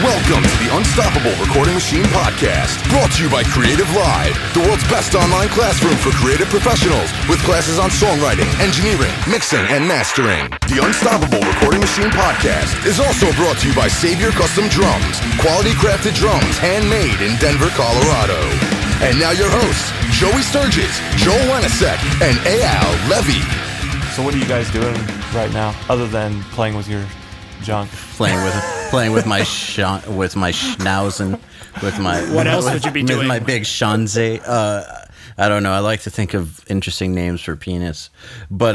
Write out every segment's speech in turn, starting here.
Welcome to the Unstoppable Recording Machine Podcast, brought to you by Creative Live, the world's best online classroom for creative professionals with classes on songwriting, engineering, mixing, and mastering. The Unstoppable Recording Machine Podcast is also brought to you by Savior Custom Drums, quality crafted drums handmade in Denver, Colorado. And now your hosts, Joey Sturgis, Joel Wenasek, and EYAL Levy. So what are you guys doing right now, other than playing with your junk? Playing with my schnauzen, with my what else would you be doing with my big shanze? I don't know. I like to think of interesting names for penis, but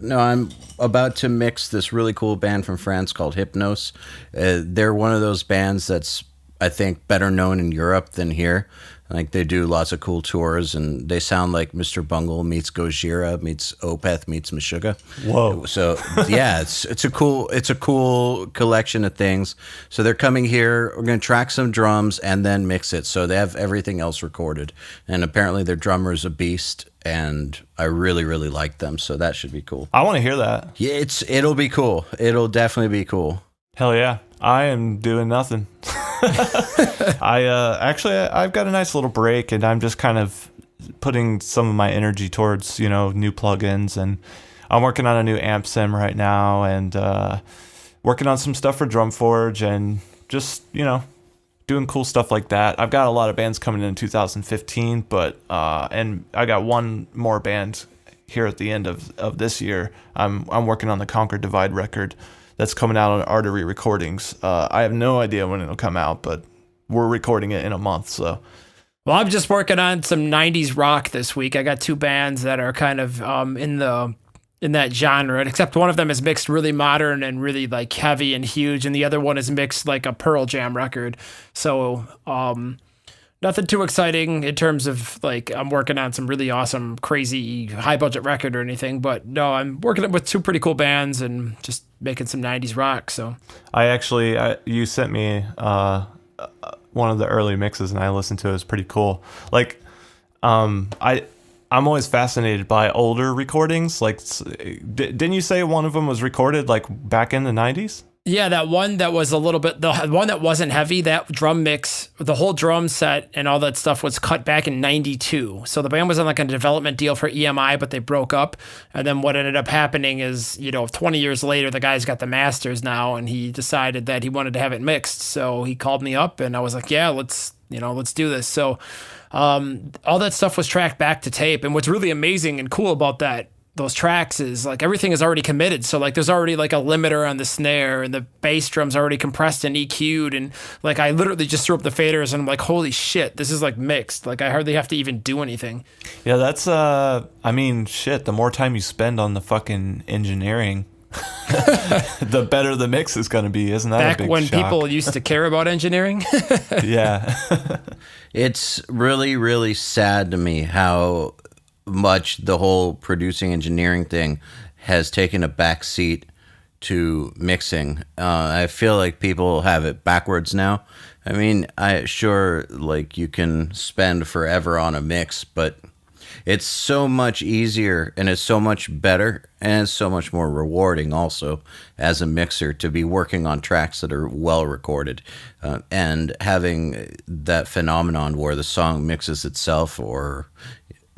no, I'm about to mix this really cool band from France called Hypnos. They're one of those bands that's, I think, better known in Europe than here. Like, they do lots of cool tours, and they sound like Mr. Bungle meets Gojira meets Opeth meets Meshuggah. Whoa! So yeah, it's a cool collection of things. So they're coming here. We're gonna track some drums and then mix it. So they have everything else recorded, and apparently their drummer is a beast, and I really like them. So that should be cool. I want to hear that. Yeah, it'll be cool. It'll definitely be cool. Hell yeah! I am doing nothing. I've got a nice little break, and I'm just kind of putting some of my energy towards, new plugins, and I'm working on a new amp sim right now, and working on some stuff for Drumforge, and just, doing cool stuff like that. I've got a lot of bands coming in 2015, but and I got one more band here at the end of this year. I'm working on the Conquer Divide record that's coming out on Artery Recordings. I have no idea when it'll come out, but we're recording it in a month, so. Well, I'm just working on some 90s rock this week. I got two bands that are kind of in that genre, except one of them is mixed really modern and really like heavy and huge, and the other one is mixed like a Pearl Jam record. So nothing too exciting in terms of like I'm working on some really awesome, crazy, high budget record or anything. But no, I'm working with two pretty cool bands and just making some 90s rock. So you sent me one of the early mixes, and I listened to it. It was pretty cool. Like, I'm always fascinated by older recordings. Like, didn't you say one of them was recorded like back in the 90s? Yeah, that one that was a little bit, the one that wasn't heavy, that drum mix, the whole drum set and all that stuff was cut back in 92. So the band was on like a development deal for EMI, but they broke up. And then what ended up happening is, 20 years later, the guy's got the masters now, and he decided that he wanted to have it mixed. So he called me up, and I was like, yeah, let's do this. So all that stuff was tracked back to tape. And what's really amazing and cool about those tracks is like everything is already committed. So like there's already like a limiter on the snare, and the bass drum's already compressed and EQ'd, and like I literally just threw up the faders, and I'm like, holy shit, this is like mixed. Like I hardly have to even do anything. Yeah, that's shit, the more time you spend on the fucking engineering, the better the mix is going to be. Isn't that back a big when shock? People used to care about engineering? Yeah. It's really sad to me how much the whole producing engineering thing has taken a back seat to mixing. I feel like people have it backwards now. I mean, like you can spend forever on a mix, but it's so much easier, and it's so much better, and it's so much more rewarding also as a mixer to be working on tracks that are well recorded, and having that phenomenon where the song mixes itself or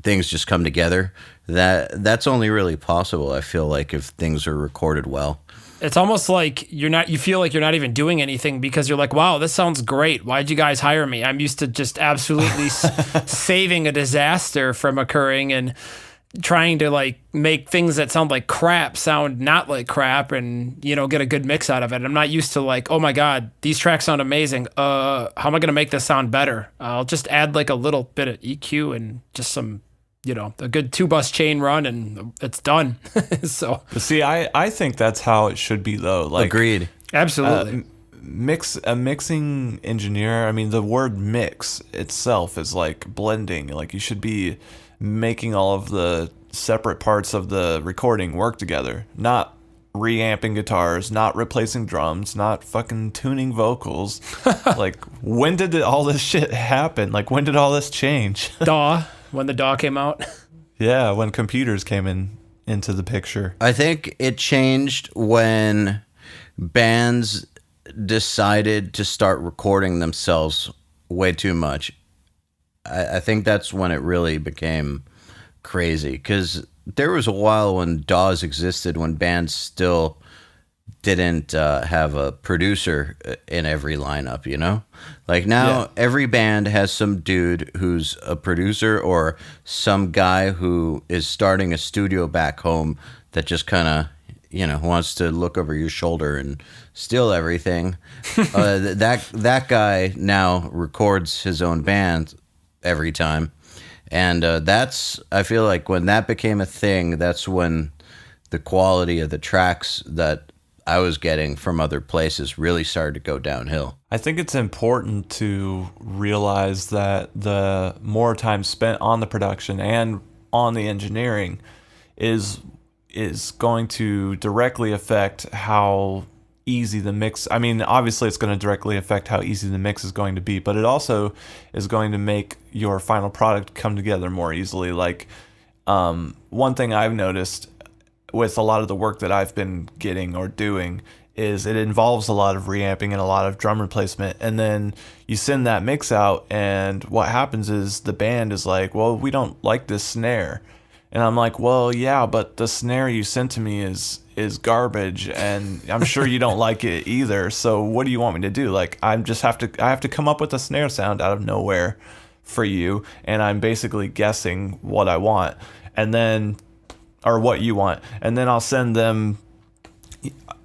things just come together. That's only really possible, I feel like, if things are recorded well. It's almost like you feel like you're not even doing anything, because you're like, wow, this sounds great. Why'd you guys hire me? I'm used to just absolutely saving a disaster from occurring and trying to like make things that sound like crap sound not like crap, and get a good mix out of it. I'm not used to like, oh my God, these tracks sound amazing. How am I going to make this sound better? I'll just add like a little bit of EQ and just some, a good 2-bus chain run, and it's done. So, but see, I think that's how it should be, though. Like, agreed. Absolutely. A mixing engineer. I mean, the word mix itself is like blending. Like, you should be making all of the separate parts of the recording work together, not reamping guitars, not replacing drums, not fucking tuning vocals. Like, when did all this shit happen? Like, when did all this change? When the DAW came out. Yeah, when computers came into the picture. I think it changed when bands decided to start recording themselves way too much, I think that's when it really became crazy. Because there was a while when DAWs existed, when bands still didn't have a producer in every lineup, you know? Like now, every band has some dude who's a producer or some guy who is starting a studio back home that just kind of, wants to look over your shoulder and steal everything. That guy now records his own band every time. And I feel like when that became a thing, that's when the quality of the tracks that I was getting from other places really started to go downhill. I think it's important to realize that the more time spent on the production and on the engineering is going to directly affect how easy the mix. I mean, obviously it's going to directly affect how easy the mix is going to be, but it also is going to make your final product come together more easily. Like, one thing I've noticed with a lot of the work that I've been getting or doing is it involves a lot of reamping and a lot of drum replacement. And then you send that mix out, and what happens is the band is like, well, we don't like this snare. And I'm like, well, yeah, but the snare you sent to me is garbage, and I'm sure you don't like it either. So what do you want me to do? Like, I have to come up with a snare sound out of nowhere for you, and I'm basically guessing what I want, or what you want. And then I'll send them,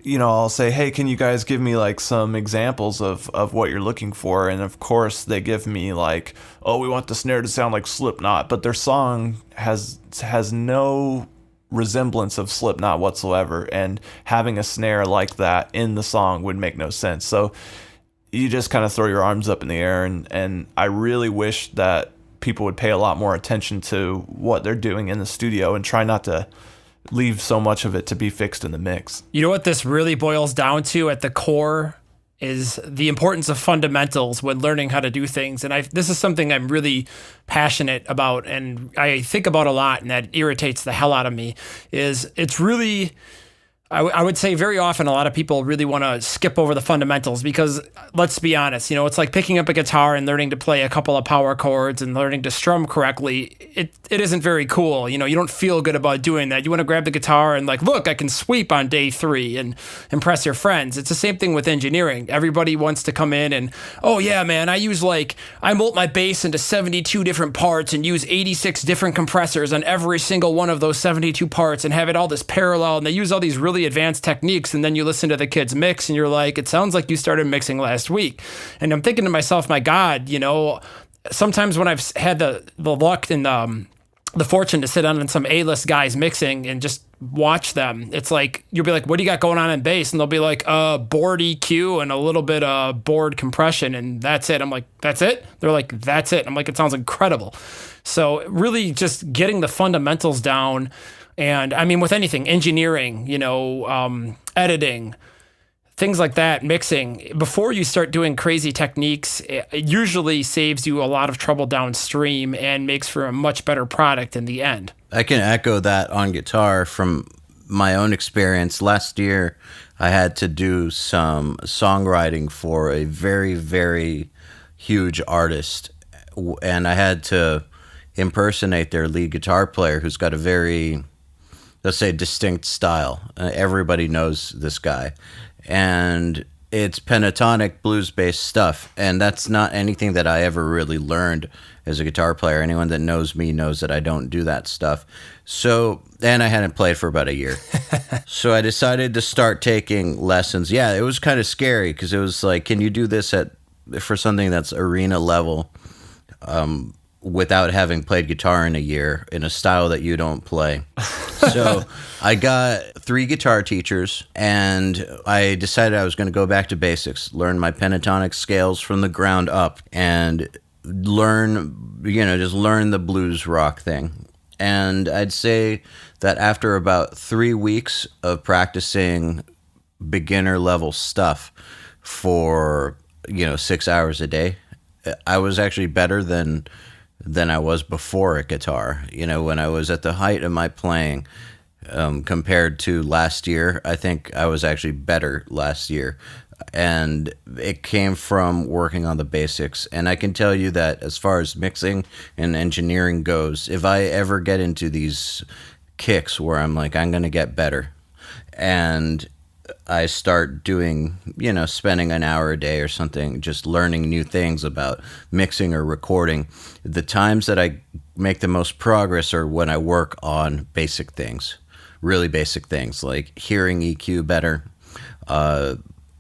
I'll say, hey, can you guys give me like some examples of what you're looking for? And of course they give me like, oh, we want the snare to sound like Slipknot, but their song has no resemblance of Slipknot whatsoever, and having a snare like that in the song would make no sense. So you just kind of throw your arms up in the air, and I really wish that people would pay a lot more attention to what they're doing in the studio and try not to leave so much of it to be fixed in the mix. You know what this really boils down to at the core is the importance of fundamentals when learning how to do things. And this is something I'm really passionate about and I think about a lot, and that irritates the hell out of me, is it's really... I would say very often a lot of people really want to skip over the fundamentals because, let's be honest, it's like picking up a guitar and learning to play a couple of power chords and learning to strum correctly. It isn't very cool. You don't feel good about doing that. You want to grab the guitar and like, look, I can sweep on day 3 and impress your friends. It's the same thing with engineering. Everybody wants to come in and, oh yeah, man, I mold my bass into 72 different parts and use 86 different compressors on every single one of those 72 parts and have it all this parallel. And they use all these really advanced techniques, and then you listen to the kids mix and you're like, it sounds like you started mixing last week. And I'm thinking to myself, my God, sometimes when I've had the luck and the fortune to sit on some A-list guys mixing and just watch them, it's like, you'll be like, what do you got going on in bass? And they'll be like, board EQ and a little bit of board compression, and that's it. I'm like, that's it? They're like, that's it. I'm like, it sounds incredible. So really just getting the fundamentals down. And I mean, with anything, engineering, editing, things like that, mixing, before you start doing crazy techniques, it usually saves you a lot of trouble downstream and makes for a much better product in the end. I can echo that on guitar from my own experience. Last year, I had to do some songwriting for a very, very huge artist, and I had to impersonate their lead guitar player, who's got a very, let's say, distinct style. Everybody knows this guy. And it's pentatonic blues-based stuff. And that's not anything that I ever really learned as a guitar player. Anyone that knows me knows that I don't do that stuff. So, and I hadn't played for about a year. So I decided to start taking lessons. Yeah, it was kind of scary because it was like, can you do this for something that's arena level? Without having played guitar in a year in a style that you don't play. So I got 3 guitar teachers, and I decided I was going to go back to basics, learn my pentatonic scales from the ground up, and learn the blues rock thing. And I'd say that after about 3 weeks of practicing beginner level stuff for, 6 hours a day, I was actually better than I was before at guitar. When I was at the height of my playing, compared to last year, I think I was actually better last year. and it came from working on the basics. And I can tell you that as far as mixing and engineering goes, if I ever get into these kicks where I'm like, I'm going to get better, and I start doing, spending an hour a day or something, just learning new things about mixing or recording, the times that I make the most progress are when I work on basic things, really basic things, like hearing EQ better,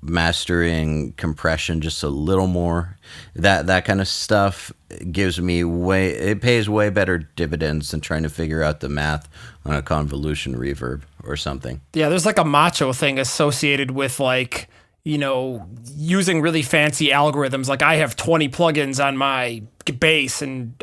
mastering compression just a little more. That kind of stuff gives me it pays way better dividends than trying to figure out the math on a convolution reverb or something. Yeah, there's like a macho thing associated with like, using really fancy algorithms. Like I have 20 plugins on my bass, and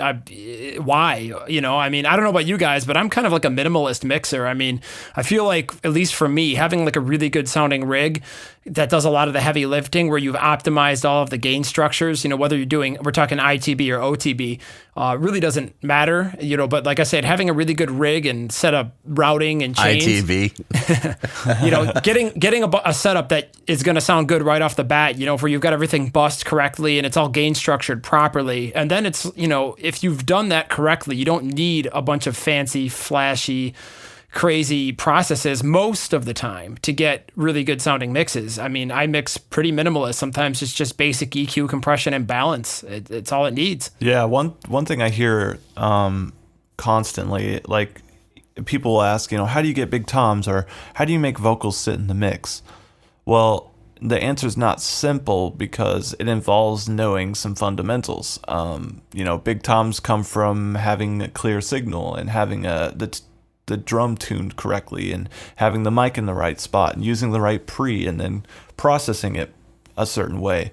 why? I mean, I don't know about you guys, but I'm kind of like a minimalist mixer. I mean, I feel like, at least for me, having like a really good sounding rig that does a lot of the heavy lifting, where you've optimized all of the gain structures, whether we're talking ITB or OTB, really doesn't matter, but like I said, having a really good rig and set up routing and chains. ITB. Getting a setup that is going to sound good right off the bat, where you've got everything bussed correctly and it's all gain structured properly. And then it's, if you've done that correctly, you don't need a bunch of fancy, flashy, crazy processes most of the time to get really good sounding mixes. I mean, I mix pretty minimalist. Sometimes it's just basic EQ, compression, and balance. It's all it needs. Yeah, one thing I hear constantly, like people will ask, how do you get big toms, or how do you make vocals sit in the mix? Well, the answer is not simple because it involves knowing some fundamentals. Big toms come from having a clear signal and having the drum tuned correctly and having the mic in the right spot and using the right pre and then processing it a certain way.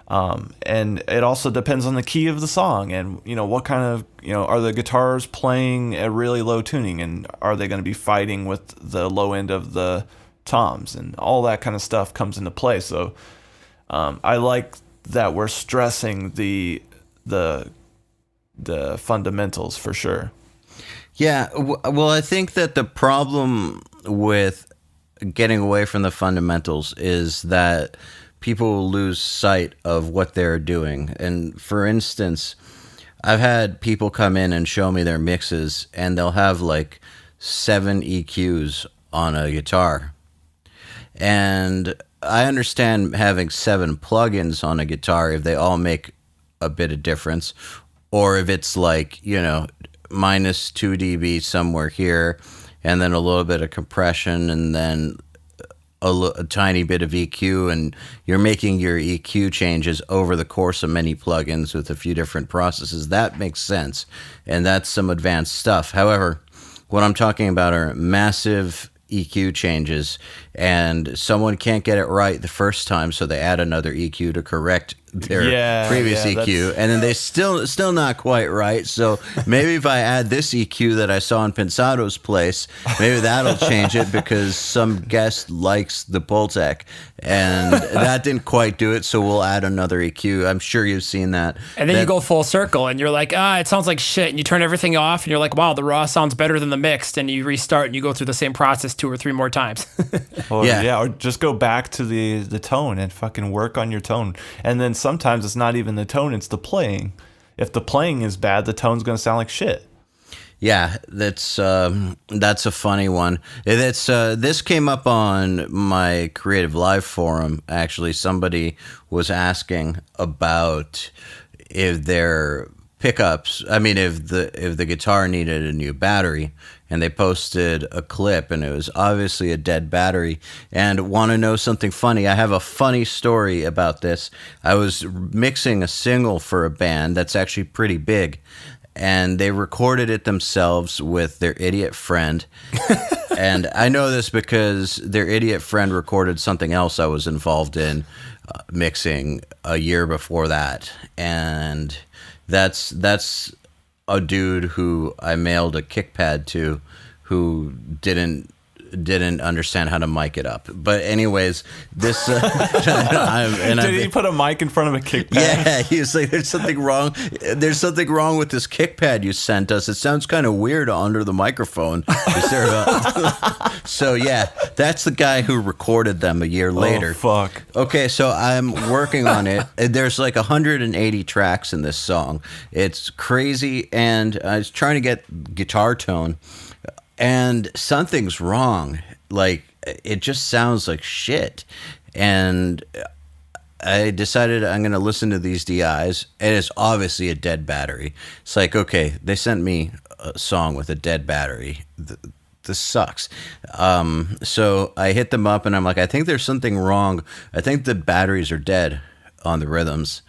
And it also depends on the key of the song and, what kind of, are the guitars playing a really low tuning, and are they going to be fighting with the low end of the toms, and all that kind of stuff comes into play. So I like that we're stressing the fundamentals for sure. Yeah, well, I think that the problem with getting away from the fundamentals is that people lose sight of what they're doing. And for instance, I've had people come in and show me their mixes, and they'll have like 7 EQs on a guitar. And I understand having 7 plugins on a guitar if they all make a bit of difference, or if it's like, minus 2 dB somewhere here, and then a little bit of compression, and then a tiny bit of EQ, and you're making your EQ changes over the course of many plugins with a few different processes. That makes sense, and that's some advanced stuff. However, what I'm talking about are massive EQ changes, and someone can't get it right the first time, so they add another EQ to correct their previous EQ, and then they still not quite right. So maybe if I add this EQ that I saw in Pensado's place, maybe that'll change it because some guest likes the Pultec, and that didn't quite do it, so we'll add another EQ. I'm sure you've seen that. And then you go full circle, and you're like, it sounds like shit, and you turn everything off, and you're like, wow, the raw sounds better than the mixed, and you restart, and you go through the same process 2 or 3 more times. Or just go back to the tone and fucking work on your tone. And then sometimes it's not even the tone, it's the playing. If the playing is bad, the tone's going to sound like shit. Yeah, that's a funny one. This came up on my Creative Live forum. Actually, somebody was asking about if their pickups, if the guitar needed a new battery, and they posted a clip, and it was obviously a dead battery. And want to know something funny? I have a funny story about this. I was mixing a single for a band that's actually pretty big, and they recorded it themselves with their idiot friend. And I know this because their idiot friend recorded something else I was involved in mixing a year before that. And that's a dude who I mailed a kick pad to, who didn't didn't understand how to mic it up. But anyways, this Did he put a mic in front of a kick pad? Yeah, he was like, "There's something wrong. There's something wrong with this kick pad you sent us. It sounds kind of weird under the microphone." So yeah, that's the guy who recorded them a year later. Oh, fuck. Okay, so I'm working on it. There's like 180 tracks in this song. It's crazy, and I was trying to get guitar tone, and something's wrong. Like, it just sounds like shit. And I decided I'm going to listen to these DIs, and it's obviously a dead battery. It's like, okay, they sent me a song with a dead battery. This sucks. So I hit them up, and I'm like, I think there's something wrong. I think the batteries are dead on the rhythms.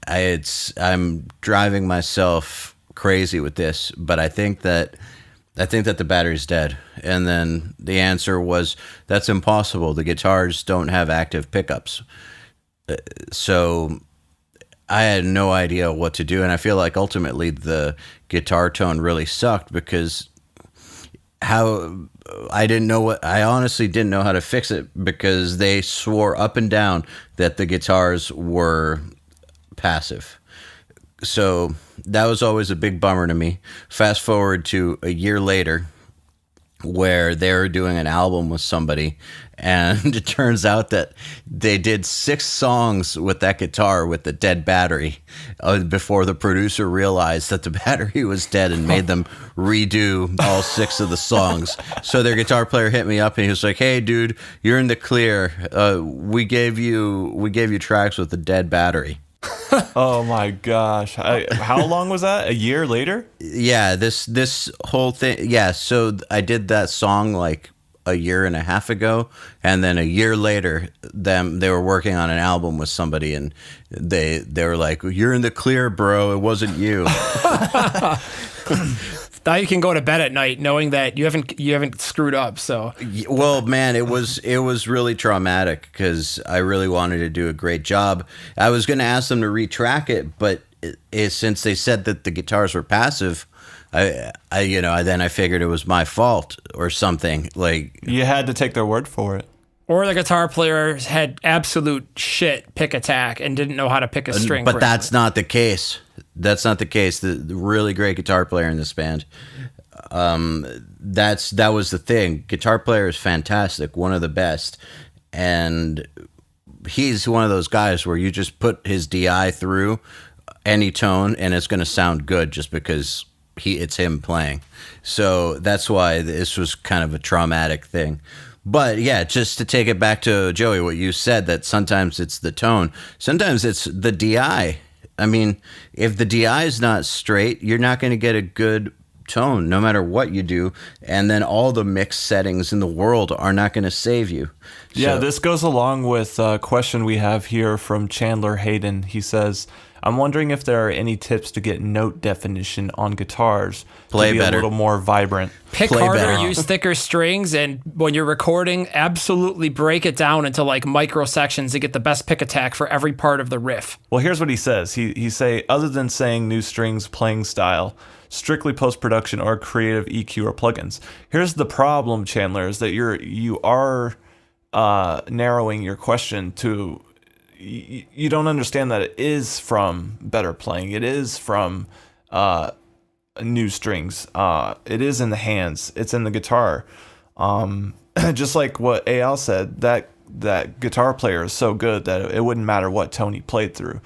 I'm driving myself crazy with this, but I think that the battery's dead. And then the answer was, that's impossible. The guitars don't have active pickups. So I had no idea what to do. And I feel like ultimately the guitar tone really sucked because I honestly didn't know how to fix it, because they swore up and down that the guitars were passive. So that was always a big bummer to me. Fast forward to a year later, where they were doing an album with somebody, and it turns out that they did 6 songs with that guitar with the dead battery before the producer realized that the battery was dead and made them redo all 6 of the songs. So their guitar player hit me up, and he was like, "Hey, dude, you're in the clear. We gave you tracks with a dead battery." Oh my gosh. How long was that? A year later? Yeah, this whole thing. Yeah, so I did that song like a year and a half ago, and then a year later, they were working on an album with somebody, and they were like, "You're in the clear, bro. It wasn't you." Now you can go to bed at night knowing that you haven't screwed up. So, well, man, it was really traumatic, because I really wanted to do a great job. I was going to ask them to retrack it, but since they said that the guitars were passive, I figured it was my fault or something. Like, you had to take their word for it. Or the guitar player had absolute shit pick attack and didn't know how to pick a string. But that's not the case. That's not the case. The really great guitar player in this band, that was the thing. Guitar player is fantastic, one of the best, and he's one of those guys where you just put his DI through any tone and it's going to sound good just because it's him playing. So that's why this was kind of a traumatic thing. But yeah, just to take it back to Joey, what you said, that sometimes it's the tone, sometimes it's the DI. I mean, if the DI is not straight, you're not going to get a good tone no matter what you do. And then all the mix settings in the world are not going to save you. Yeah, this goes along with a question we have here from Chandler Hayden. He says, I'm wondering if there are any tips to get note definition on guitars to be better, a little more vibrant. Pick Play harder, better. use thicker strings, and when you're recording, absolutely break it down into like micro sections to get the best pick attack for every part of the riff. Well, here's what he says. He say, other than saying new strings, playing style, strictly post-production or creative EQ or plugins. Here's the problem, Chandler, is that you are narrowing your question to, you don't understand that it is from better playing. It is from new strings. It is in the hands. It's in the guitar. Just like what EYAL said, that guitar player is so good that it wouldn't matter what tone he played through.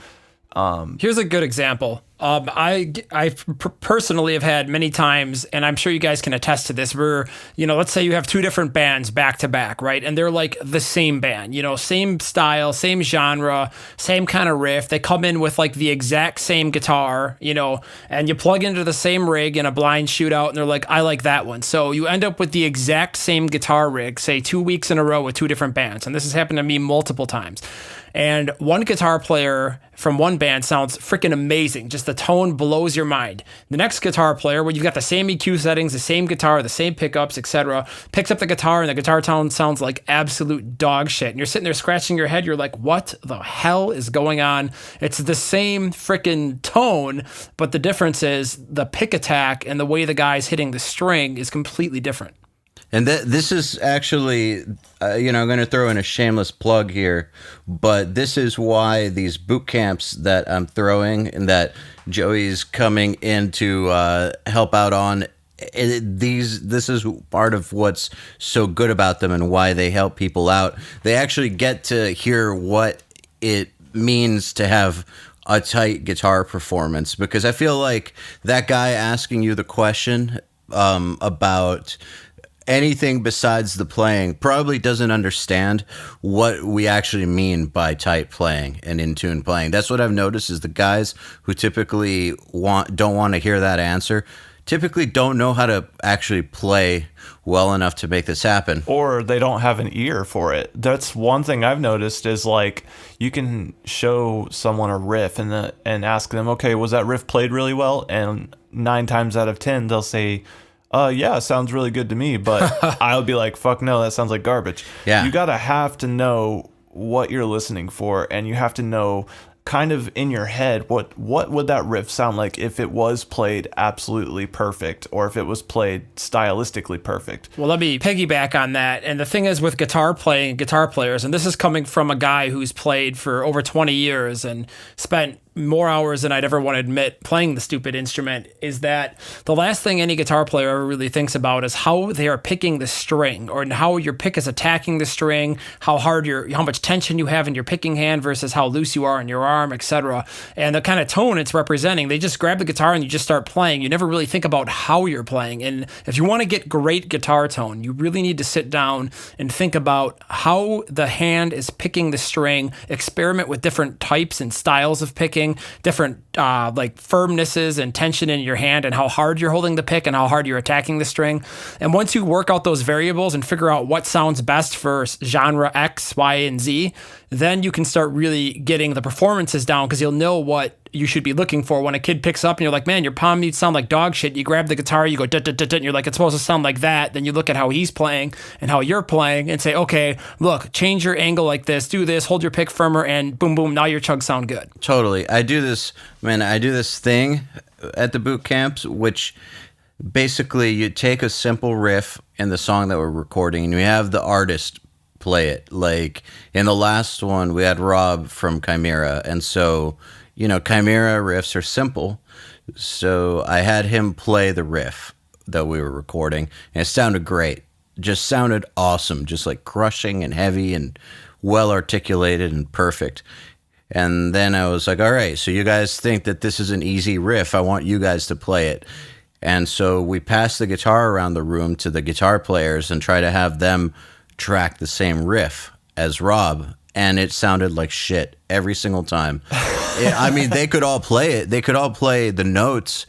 Here's a good example. I personally have had many times, and I'm sure you guys can attest to this, where, let's say you have two different bands back to back, right? And they're like the same band, same style, same genre, same kind of riff. They come in with like the exact same guitar, and you plug into the same rig in a blind shootout, and they're like, I like that one. So you end up with the exact same guitar rig, say 2 weeks in a row with two different bands. And this has happened to me multiple times. And one guitar player from one band sounds freaking amazing. Just the tone blows your mind. The next guitar player, where you've got the same EQ settings, the same guitar, the same pickups, etc., picks up the guitar and the guitar tone sounds like absolute dog shit. And you're sitting there scratching your head. You're like, what the hell is going on? It's the same freaking tone, but the difference is the pick attack and the way the guy's hitting the string is completely different. And this is actually, I'm going to throw in a shameless plug here, but this is why these boot camps that I'm throwing and that Joey's coming in to help out on, this is part of what's so good about them and why they help people out. They actually get to hear what it means to have a tight guitar performance, because I feel like that guy asking you the question about anything besides the playing probably doesn't understand what we actually mean by tight playing and in tune playing. That's what I've noticed, is the guys who typically don't want to hear that answer typically don't know how to actually play well enough to make this happen. Or they don't have an ear for it. That's one thing I've noticed, is like you can show someone a riff and ask them, okay, was that riff played really well? And 9 times out of 10, they'll say, yeah, sounds really good to me. But I'll be like, fuck no, that sounds like garbage. Yeah. You gotta have to know what you're listening for, and you have to know kind of in your head what would that riff sound like if it was played absolutely perfect, or if it was played stylistically perfect. Well, let me piggyback on that. And the thing is with guitar playing, guitar players, and this is coming from a guy who's played for over 20 years and spent more hours than I'd ever want to admit playing the stupid instrument, is that the last thing any guitar player ever really thinks about is how they are picking the string, or how your pick is attacking the string, how much tension you have in your picking hand versus how loose you are in your arm, etc. And the kind of tone it's representing. They just grab the guitar and you just start playing. You never really think about how you're playing. And if you want to get great guitar tone, you really need to sit down and think about how the hand is picking the string, experiment with different types and styles of picking, different like firmnesses and tension in your hand, and how hard you're holding the pick and how hard you're attacking the string. And once you work out those variables and figure out what sounds best for genre X, Y, and Z, then you can start really getting the performances down, because you'll know what you should be looking for. When a kid picks up and you're like, man, your palm needs to sound like dog shit, you grab the guitar, you go da da da da, and you're like, it's supposed to sound like that. Then you look at how he's playing and how you're playing and say, okay, look, change your angle like this, do this, hold your pick firmer, and boom, boom, now your chugs sound good. Totally. I do this thing at the boot camps, which basically you take a simple riff in the song that we're recording and you have the artist play it. Like in the last one, we had Rob from Chimera, and so Chimera riffs are simple. So I had him play the riff that we were recording, and it sounded great. Just sounded awesome, just like crushing and heavy and well articulated and perfect. And then I was like, all right, so you guys think that this is an easy riff. I want you guys to play it. And so we passed the guitar around the room to the guitar players and try to have them track the same riff as Rob. And it sounded like shit every single time. I mean, they could all play it. They could all play the notes,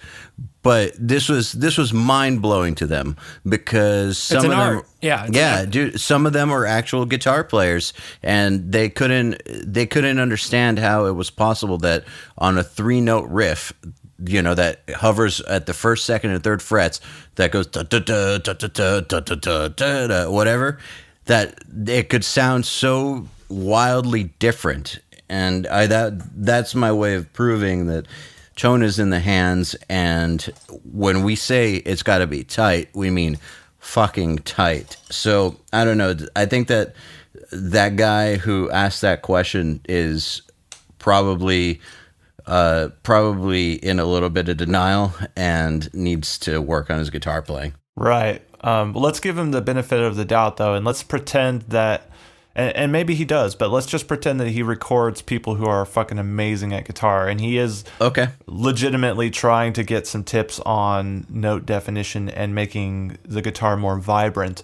but this was mind blowing to them, because some of them, dude, some of them are actual guitar players, and they couldn't understand how it was possible that on a 3-note riff, that hovers at the first, second, and third frets, that goes da da da da da da da da da, whatever, that it could sound so wildly different. And that's my way of proving that tone is in the hands, and when we say it's got to be tight, we mean fucking tight. So I don't know. I think that guy who asked that question is probably in a little bit of denial and needs to work on his guitar playing. Right. Let's give him the benefit of the doubt, though, and let's pretend that, and maybe he does, but let's just pretend that he records people who are fucking amazing at guitar, and he is legitimately trying to get some tips on note definition and making the guitar more vibrant.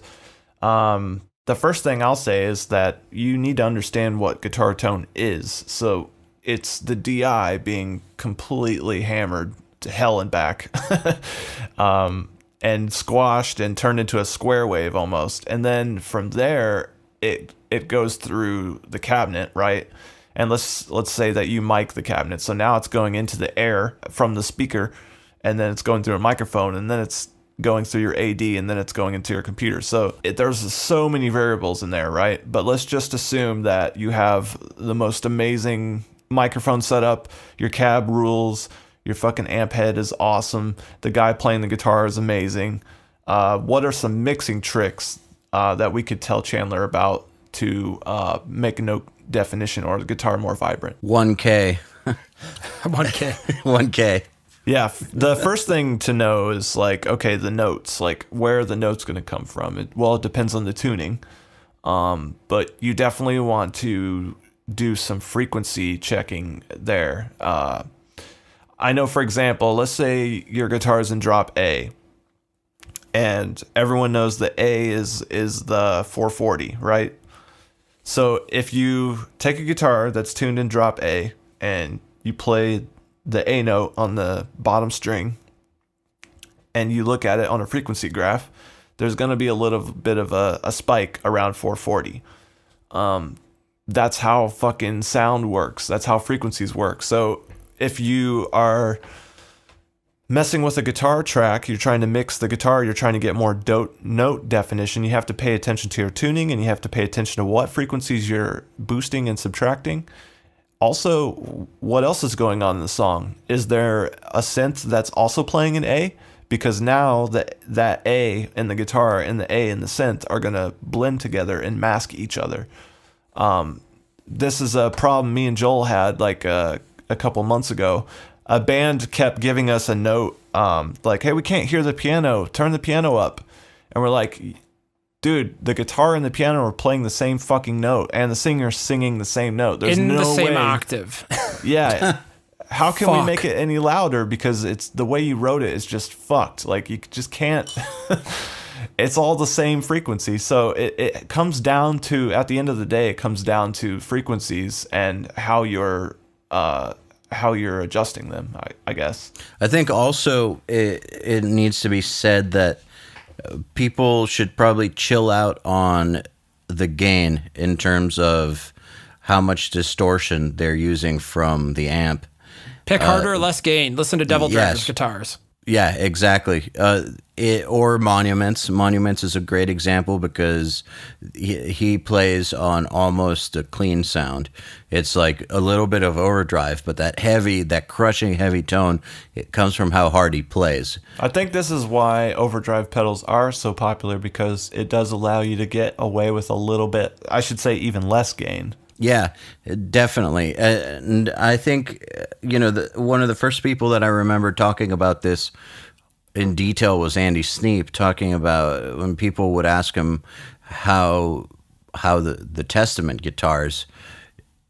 The first thing I'll say is that you need to understand what guitar tone is. So it's the DI being completely hammered to hell and back. And squashed and turned into a square wave almost. And then from there, it goes through the cabinet, right? And let's say that you mic the cabinet. So now it's going into the air from the speaker, and then it's going through a microphone, and then it's going through your AD, and then it's going into your computer. So there's so many variables in there, right? But let's just assume that you have the most amazing microphone setup, your cab rules, your fucking amp head is awesome, the guy playing the guitar is amazing, what are some mixing tricks that we could tell Chandler about to make a note definition or the guitar more vibrant? 1K. 1K. 1K. Yeah, the first thing to know is like, okay, the notes, like where are the notes going to come from? It depends on the tuning, but you definitely want to do some frequency checking there. I know, for example, let's say your guitar is in drop A, and everyone knows that A is the 440, right? So if you take a guitar that's tuned in drop A and you play the A note on the bottom string and you look at it on a frequency graph, there's going to be a little bit of a spike around 440. That's how fucking sound works. That's how frequencies work. So if you are messing with a guitar track, you're trying to mix the guitar, you're trying to get more note definition, you have to pay attention to your tuning and you have to pay attention to what frequencies you're boosting and subtracting. Also, what else is going on in the song? Is there a synth that's also playing an A? Because now that A in the guitar and the A in the synth are going to blend together and mask each other. This is a problem me and Joel had like a couple months ago. A band kept giving us a note like, hey, we can't hear the piano. Turn the piano up. And we're like, dude, the guitar and the piano are playing the same fucking note, and the singer's singing the same note. There's in no the same way. Octave. Yeah. How can we Fuck. make it any louder? Because it's the way you wrote it is just fucked. Like you just can't. It's all the same frequency. So it comes down to, at the end of the day, it comes down to frequencies and how you're adjusting them, I guess. I think also it needs to be said that people should probably chill out on the gain in terms of how much distortion they're using from the amp. Pick harder, less gain. Listen to Devil Driver's yes. guitars. Yeah, exactly. Or Monuments. Monuments is a great example because he plays on almost a clean sound. It's like a little bit of overdrive, but that crushing heavy tone, it comes from how hard he plays. I think this is why overdrive pedals are so popular, because it does allow you to get away with a little bit, I should say even less gain. Yeah, definitely. And I think, one of the first people that I remember talking about this in detail was Andy Sneap, talking about when people would ask him how the Testament guitars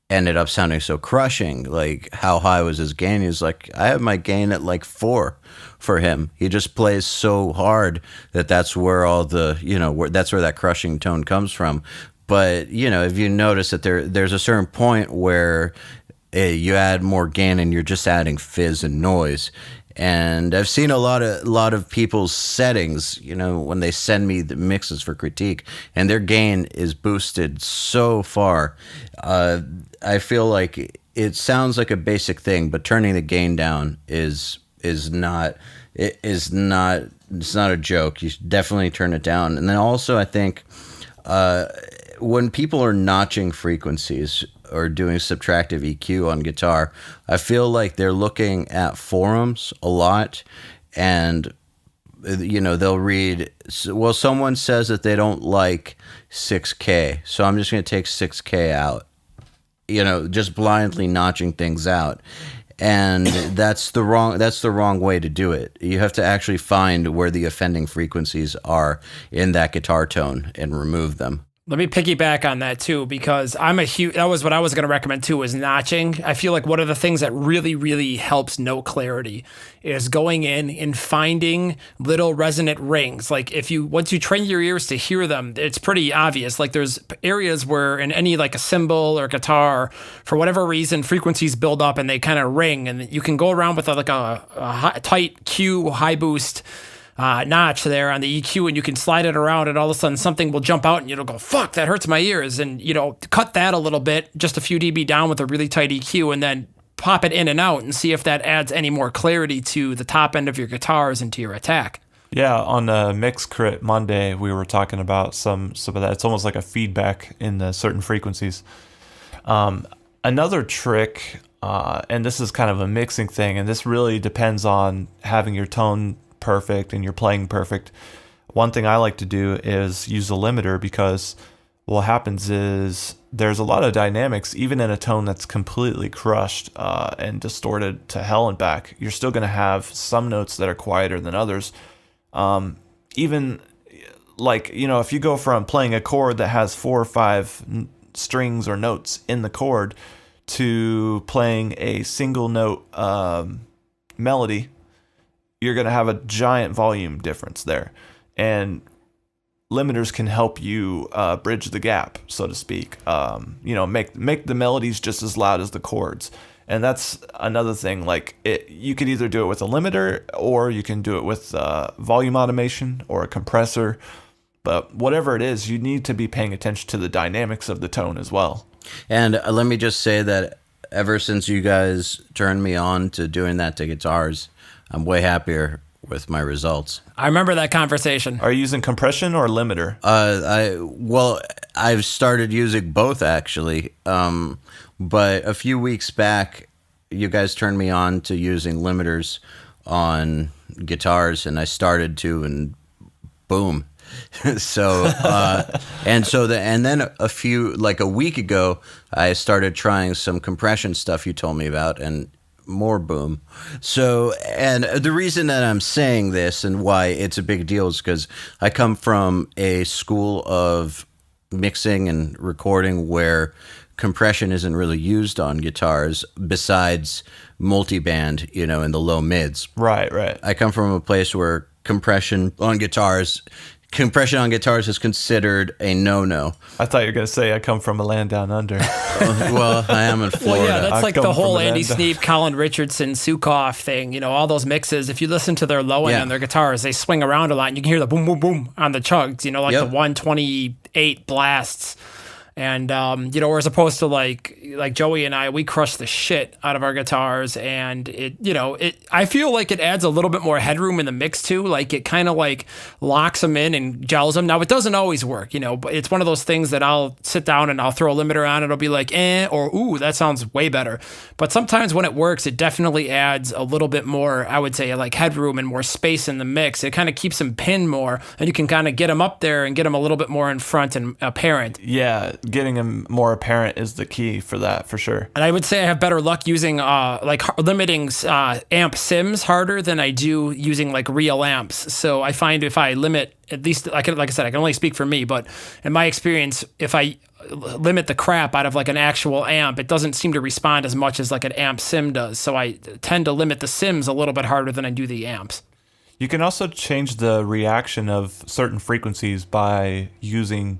ended up sounding so crushing, like how high was his gain. He's like, I have my gain at like 4 for him. He just plays so hard that's where all the, that's where that crushing tone comes from. But, if you notice that there's a certain point where you add more gain and you're just adding fizz and noise. And I've seen a lot of people's settings, when they send me the mixes for critique, and their gain is boosted so far. I feel like it sounds like a basic thing, but turning the gain down is not a joke. You should definitely turn it down. And then also I think when people are notching frequencies or doing subtractive EQ on guitar, I feel like they're looking at forums a lot, and they'll read, well, someone says that they don't like 6K, so I'm just going to take 6K out. Just blindly notching things out. And that's the wrong way to do it. You have to actually find where the offending frequencies are in that guitar tone and remove them. Let me piggyback on that too, because that was what I was going to recommend too, is notching. I feel like one of the things that really, really helps note clarity is going in and finding little resonant rings. Like once you train your ears to hear them, it's pretty obvious. Like there's areas where in any like a cymbal or guitar, for whatever reason, frequencies build up and they kind of ring, and you can go around with a tight Q high boost notch there on the EQ, and you can slide it around, and all of a sudden something will jump out and you'll go, fuck, that hurts my ears. And, cut that a little bit, just a few dB down with a really tight EQ, and then pop it in and out and see if that adds any more clarity to the top end of your guitars and to your attack. Yeah, on Mix Crit Monday, we were talking about some of that. It's almost like a feedback in certain frequencies. Another trick, and this is kind of a mixing thing, and this really depends on having your tone perfect and you're playing perfect. one thing I like to do is use a limiter, because what happens is there's a lot of dynamics, even in a tone that's completely crushed and distorted to hell and back. You're still going to have some notes that are quieter than others. Even like, if you go from playing a chord that has 4 or 5 strings or notes in the chord to playing a single note melody, you're going to have a giant volume difference there. And limiters can help you bridge the gap, so to speak. Make the melodies just as loud as the chords. And that's another thing. Like, you could either do it with a limiter, or you can do it with volume automation or a compressor. But whatever it is, you need to be paying attention to the dynamics of the tone as well. And let me just say that ever since you guys turned me on to doing that to guitars, I'm way happier with my results. I remember that conversation. Are you using compression or limiter? I've started using both, actually. But a few weeks back, you guys turned me on to using limiters on guitars, and I started to, and boom. So and then a week ago, I started trying some compression stuff you told me about, and more boom. So, and the reason that I'm saying this and why it's a big deal is because I come from a school of mixing and recording where compression isn't really used on guitars besides multiband, in the low mids. Right. I come from a place where compression on guitars is considered a no-no. I thought you were going to say I come from a land down under. Well, I am in Florida. Well, yeah, that's like come the whole from an Andy end. Sneap, Colin Richardson, Sukoff thing. All those mixes. If you listen to their low end on their guitars, they swing around a lot, and you can hear the boom, boom, boom on the chugs. The 128 blasts. And, as opposed to like Joey and I, we crush the shit out of our guitars, and I feel like it adds a little bit more headroom in the mix too. Like, it kind of like locks them in and gels them. Now, it doesn't always work, but it's one of those things that I'll sit down and I'll throw a limiter on, and it'll be like, or ooh, that sounds way better. But sometimes when it works, it definitely adds a little bit more, I would say, like headroom and more space in the mix. It kind of keeps them pinned more, and you can kind of get them up there and get them a little bit more in front and apparent. Yeah, getting them more apparent is the key for that, for sure. And I would say I have better luck using limiting amp sims harder than I do using like real amps. So I find if I limit, at least like I said, I can only speak for me, but in my experience, if I limit the crap out of like an actual amp, it doesn't seem to respond as much as like an amp sim does. So I tend to limit the sims a little bit harder than I do the amps. You can also change the reaction of certain frequencies by using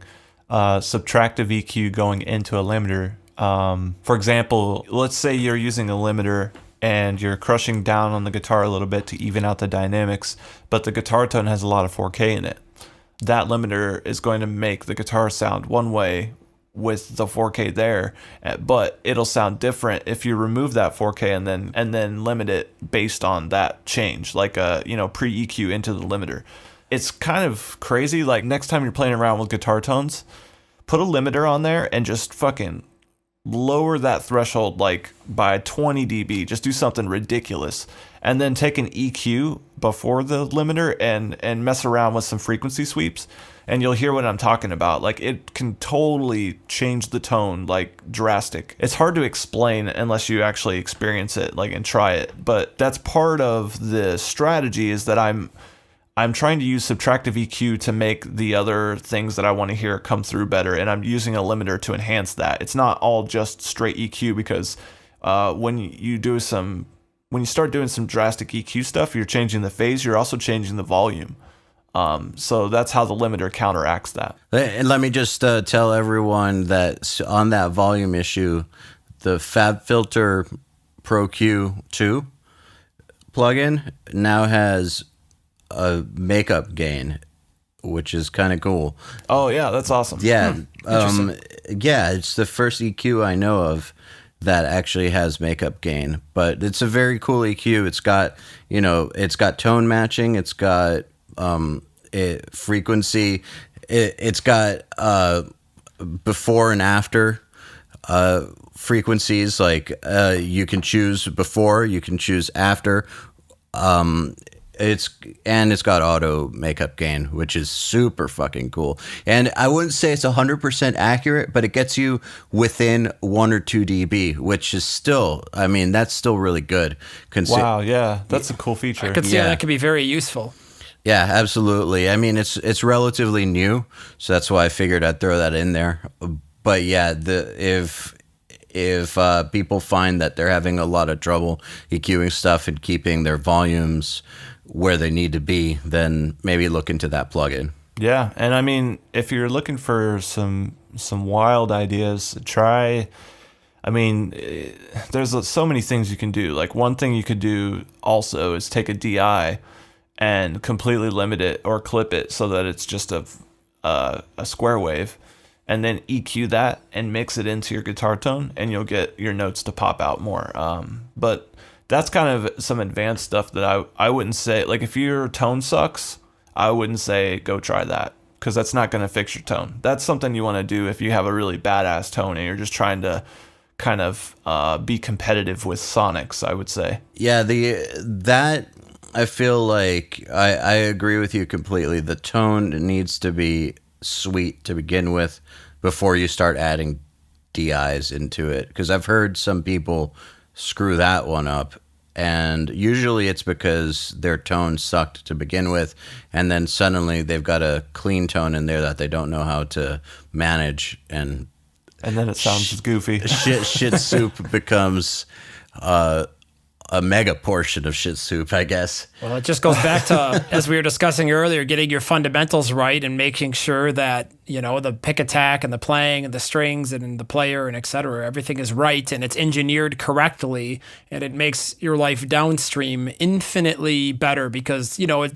subtractive EQ going into a limiter. For example, let's say you're using a limiter and you're crushing down on the guitar a little bit to even out the dynamics, but the guitar tone has a lot of 4K in it. That limiter is going to make the guitar sound one way with the 4K there, but it'll sound different if you remove that 4K and then limit it based on that change, like a pre-EQ into the limiter. It's kind of crazy. Like, next time you're playing around with guitar tones, put a limiter on there and just fucking lower that threshold like by 20 dB. Just do something ridiculous. And then take an EQ before the limiter and mess around with some frequency sweeps, and you'll hear what I'm talking about. Like, it can totally change the tone, like, drastic. It's hard to explain unless you actually experience it, like, and try it. But that's part of the strategy, is that I'm trying to use subtractive EQ to make the other things that I want to hear come through better, and I'm using a limiter to enhance that. It's not all just straight EQ, because when you start doing some drastic EQ stuff, you're changing the phase, you're also changing the volume. So that's how the limiter counteracts that. And let me just tell everyone that on that volume issue, the FabFilter Pro Q2 plugin now has a makeup gain, which is kind of cool. Oh yeah, that's awesome. Yeah, it's the first EQ I know of that actually has makeup gain, but it's a very cool EQ. It's got it's got tone matching. It's got frequency. It's got before and after frequencies. Like you can choose before, you can choose after. It's got auto makeup gain, which is super fucking cool. And I wouldn't say it's 100% accurate, but it gets you within 1 or 2 dB, which is still, I mean, that's still really good. Wow, yeah, that's a cool feature. I could see how that could be very useful. Yeah, absolutely. I mean, it's relatively new, so that's why I figured I'd throw that in there. But yeah, if people find that they're having a lot of trouble EQing stuff and keeping their volumes where they need to be, then maybe look into that plugin. Yeah, and I mean, if you're looking for some wild ideas, try. I mean, there's so many things you can do. Like one thing you could do also is take a DI and completely limit it or clip it so that it's just a square wave, and then EQ that and mix it into your guitar tone, and you'll get your notes to pop out more. But that's kind of some advanced stuff that I wouldn't say, like if your tone sucks, I wouldn't say go try that, because that's not going to fix your tone. That's something you want to do if you have a really badass tone and you're just trying to kind of be competitive with sonics, I would say. Yeah, that I feel like I agree with you completely. The tone needs to be sweet to begin with before you start adding DIs into it, because I've heard some people screw that one up, and usually it's because their tone sucked to begin with, and then suddenly they've got a clean tone in there that they don't know how to manage, and then it sounds goofy. Shit soup becomes a mega portion of shit soup, I guess. Well, it just goes back to, as we were discussing earlier, getting your fundamentals right and making sure that, you know, the pick attack and the playing and the strings and the player and et cetera, everything is right and it's engineered correctly, and it makes your life downstream infinitely better, because, you know,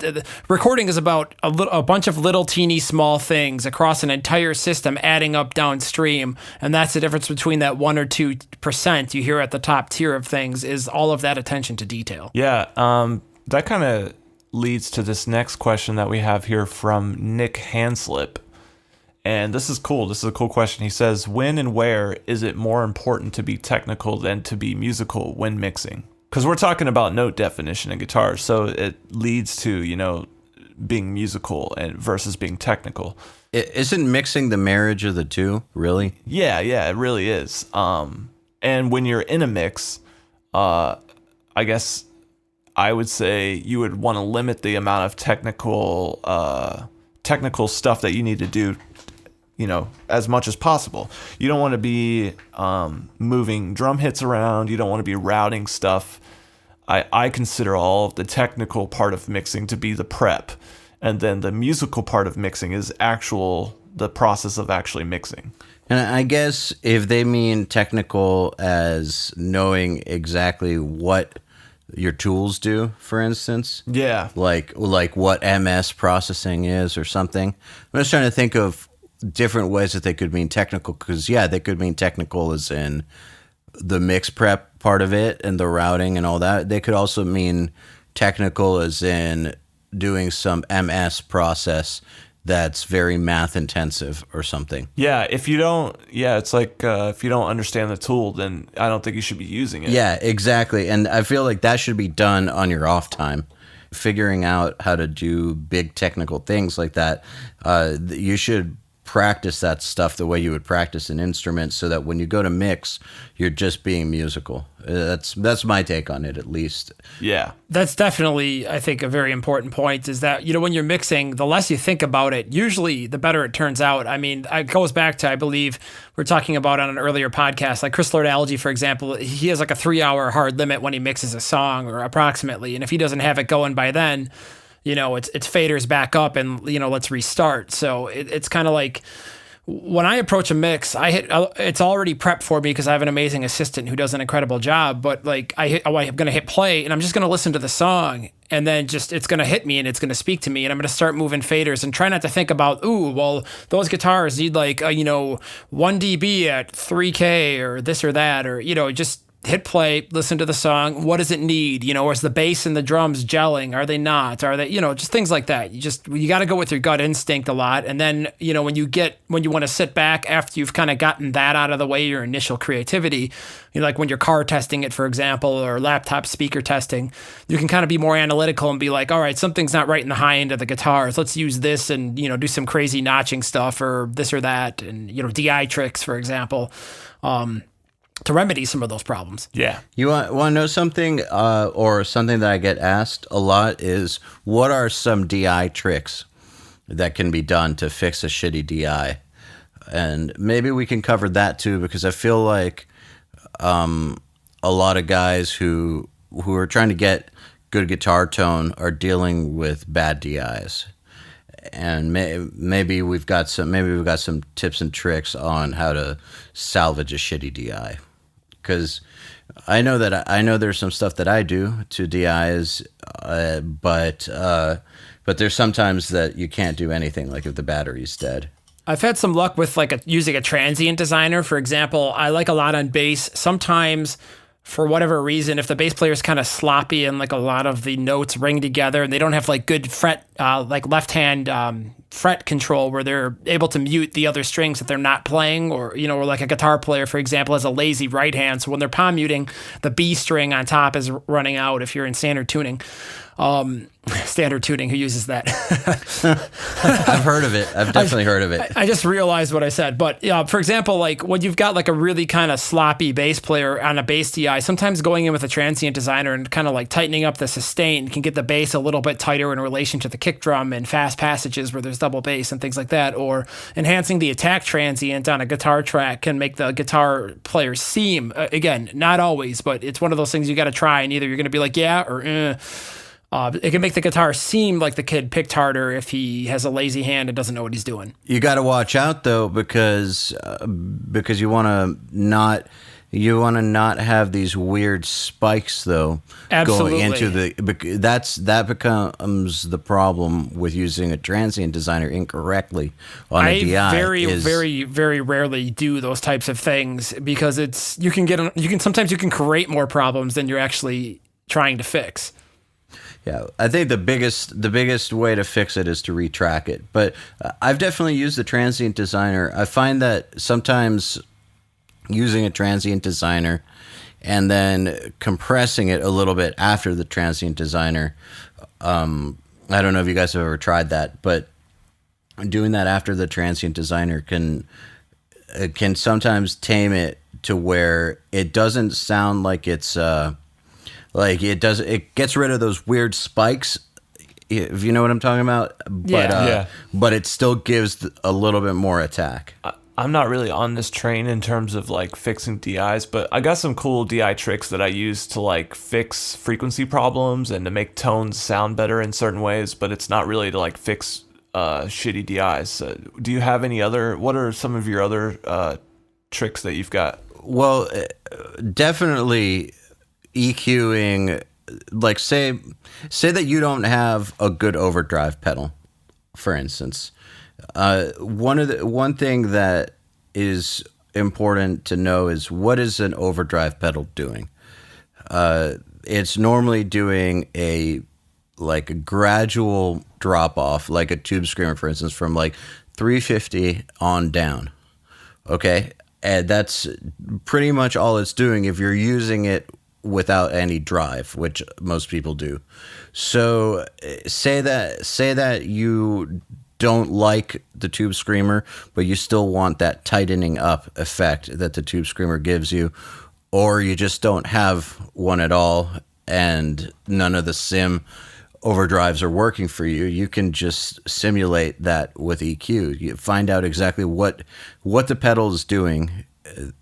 recording is about a bunch of little teeny small things across an entire system adding up downstream, and that's the difference between that 1 or 2% you hear at the top tier of things, is all of that attention to detail. Yeah, that kind of leads to this next question that we have here from Nick Hanslip. And this is cool. This is a cool question. He says, when and where is it more important to be technical than to be musical when mixing? Because we're talking about note definition in guitar, so it leads to, you know, being musical and versus being technical. Isn't mixing the marriage of the two, really? Yeah, it really is. And when you're in a mix, I guess I would say you would want to limit the amount of technical stuff that you need to do, you know, as much as possible. You don't want to be moving drum hits around. You don't want to be routing stuff. I consider all of the technical part of mixing to be the prep, and then the musical part of mixing is the process of actually mixing. And I guess if they mean technical as knowing exactly what your tools do, for instance. Yeah. Like what MS processing is or something. I'm just trying to think of different ways that they could mean technical, because, yeah, they could mean technical as in the mix prep part of it and the routing and all that. They could also mean technical as in doing some MS process that's very math intensive or something. Yeah, it's like if you don't understand the tool, then I don't think you should be using it. Yeah, exactly. And I feel like that should be done on your off time. Figuring out how to do big technical things like that, you should practice that stuff the way you would practice an instrument, so that when you go to mix, you're just being musical. That's my take on it, at least. Yeah. That's definitely, I think, a very important point, is that, you know, when you're mixing, the less you think about it, usually the better it turns out. I mean, it goes back to, I believe, we're talking about on an earlier podcast, like Chris Lord-Alge, for example, he has like a 3-hour hard limit when he mixes a song, or approximately. And if he doesn't have it going by then, you know, it's faders back up and, you know, let's restart. So it's kind of like, when I approach a mix, it's already prepped for me because I have an amazing assistant who does an incredible job. But like I'm going to hit play and I'm just going to listen to the song, and then it's going to hit me and it's going to speak to me, and I'm going to start moving faders and try not to think about, those guitars need like 1 dB at 3K or this or that, or, you know, just hit play, listen to the song. What does it need? Is the bass and the drums gelling? Are they not? Are they, just things like that. You got to go with your gut instinct a lot. And then, when you want to sit back after you've kind of gotten that out of the way, your initial creativity, like when you're car testing it, for example, or laptop speaker testing, you can kind of be more analytical and be like, all right, something's not right in the high end of the guitars. Let's use this and, do some crazy notching stuff or this or that. And, DI tricks, for example. To remedy some of those problems. Yeah. You want to know something, or something that I get asked a lot is, what are some DI tricks that can be done to fix a shitty DI? And maybe we can cover that too, because I feel like a lot of guys who are trying to get good guitar tone are dealing with bad DIs. And maybe we've got some tips and tricks on how to salvage a shitty DI. Because I know there's some stuff that I do to DIs, but there's sometimes that you can't do anything, like if the battery's dead. I've had some luck with using a transient designer. For example, I like a lot on bass. Sometimes, for whatever reason, if the bass player is kind of sloppy and a lot of the notes ring together and they don't have good fret, left hand fret control where they're able to mute the other strings that they're not playing, or or a guitar player, for example, has a lazy right hand, so when they're palm muting, the B string on top is running out if you're in standard tuning. Standard tuning, who uses that? I've heard of it. I've definitely heard of it. I just realized what I said. But for example, when you've got a really kind of sloppy bass player on a bass DI, sometimes going in with a transient designer and kind of tightening up the sustain can get the bass a little bit tighter in relation to the kick drum and fast passages where there's double bass and things like that. Or enhancing the attack transient on a guitar track can make the guitar player seem, again, not always, but it's one of those things you got to try, and either you're going to be like, yeah, or it can make the guitar seem like the kid picked harder if he has a lazy hand and doesn't know what he's doing. You got to watch out though, because you want to not have these weird spikes though. Absolutely. Going into that becomes the problem with using a transient designer incorrectly on a DI. Very, very rarely do those types of things, because sometimes you can create more problems than you're actually trying to fix. Yeah, I think the biggest way to fix it is to retrack it. But I've definitely used the transient designer. I find that sometimes using a transient designer and then compressing it a little bit after the transient designer, I don't know if you guys have ever tried that, but doing that after the transient designer can sometimes tame it to where it doesn't sound like it's it gets rid of those weird spikes, if you know what I'm talking about. But but it still gives a little bit more attack. I'm not really on this train in terms of fixing DIs, but I got some cool DI tricks that I use to fix frequency problems and to make tones sound better in certain ways, but it's not really to fix shitty DIs. Do you have what are some of your other tricks that you've got? Well, definitely EQing, say that you don't have a good overdrive pedal, for instance. One thing that is important to know is, what is an overdrive pedal doing? It's normally doing a gradual drop off, like a tube screamer, for instance, from 350 on down. Okay, and that's pretty much all it's doing if you're using it without any drive, which most people do. So say that you don't like the tube screamer, but you still want that tightening up effect that the tube screamer gives you, or you just don't have one at all and none of the sim overdrives are working for you. You can just simulate that with EQ. You find out exactly what the pedal is doing,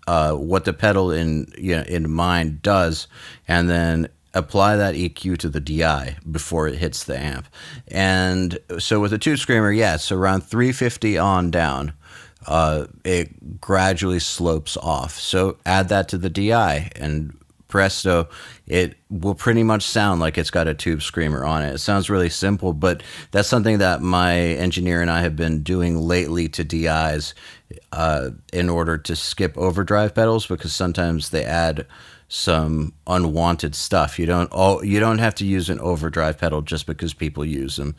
what the pedal in mind does, and then apply that EQ to the DI before it hits the amp. And so with the tube screamer, yes, around 350 on down, it gradually slopes off. So add that to the DI, and presto, it will pretty much sound like it's got a tube screamer on it. It sounds really simple, but that's something that my engineer and I have been doing lately to DIs in order to skip overdrive pedals, because sometimes they add some unwanted stuff. You don't have to use an overdrive pedal just because people use them.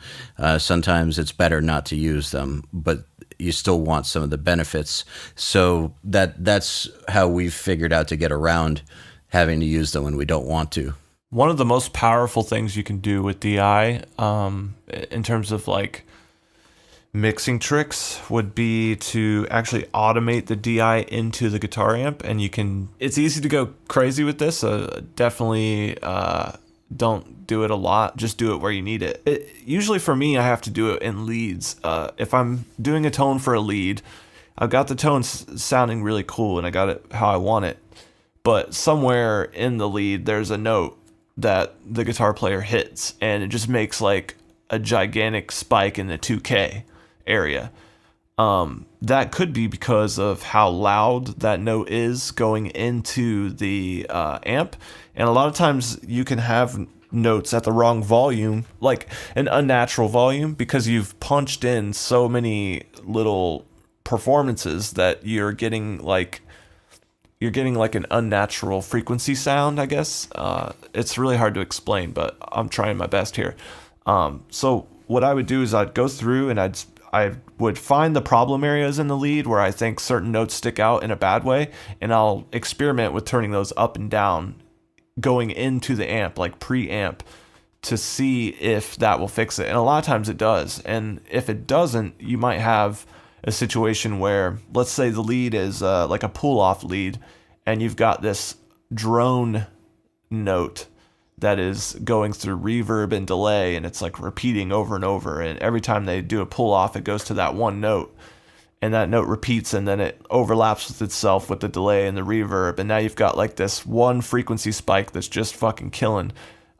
Sometimes it's better not to use them, but you still want some of the benefits. So that's how we've figured out to get around having to use them when we don't want to. One of the most powerful things you can do with DI, in terms of like mixing tricks, would be to actually automate the DI into the guitar amp. And it's easy to go crazy with this. So definitely don't do it a lot. Just do it where you need it. Usually for me, I have to do it in leads. If I'm doing a tone for a lead, I've got the tone sounding really cool and I got it how I want it. But somewhere in the lead, there's a note that the guitar player hits and it just makes like a gigantic spike in the 2K area. That could be because of how loud that note is going into the amp. And a lot of times you can have notes at the wrong volume, like an unnatural volume, because you've punched in so many little performances that you're getting like an unnatural frequency sound, I guess. It's really hard to explain, but I'm trying my best here. So what I would do is I'd go through and I would find the problem areas in the lead where I think certain notes stick out in a bad way, and I'll experiment with turning those up and down going into the amp, like pre-amp, to see if that will fix it. And a lot of times it does. And if it doesn't, you might have a situation where, let's say the lead is like a pull-off lead, and you've got this drone note that is going through reverb and delay, and it's like repeating over and over, and every time they do a pull-off, it goes to that one note, and that note repeats, and then it overlaps with itself with the delay and the reverb, and now you've got like this one frequency spike that's just fucking killing.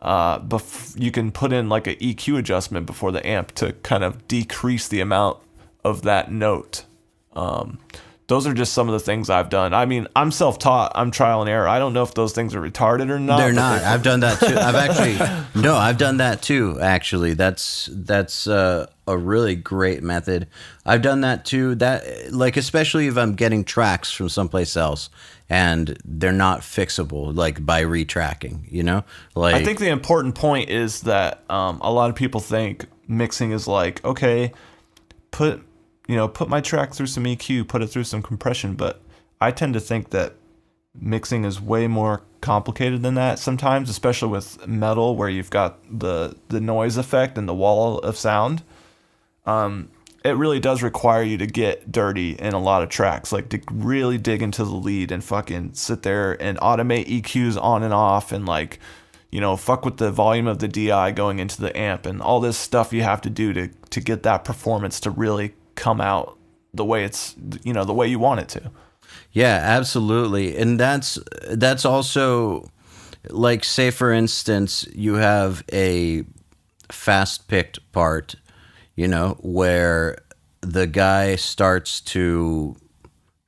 You can put in like an EQ adjustment before the amp to kind of decrease the amount of that note. Those are just some of the things I've done. I mean, I'm self-taught. I'm trial and error. I don't know if those things are retarded or not. They're not. I've done that too. I've done that too, actually. That's a really great method. I've done that too. That, like, especially if I'm getting tracks from someplace else and they're not fixable, like by retracking, you know? Like, I think the important point is that a lot of people think mixing is like, okay, put my track through some EQ, put it through some compression, but I tend to think that mixing is way more complicated than that sometimes, especially with metal where you've got the noise effect and the wall of sound. It really does require you to get dirty in a lot of tracks, like to really dig into the lead and fucking sit there and automate EQs on and off and like, fuck with the volume of the DI going into the amp and all this stuff you have to do to get that performance to really come out the way it's, the way you want it to. Yeah, absolutely. And that's also, like, say for instance, you have a fast picked part, where the guy starts to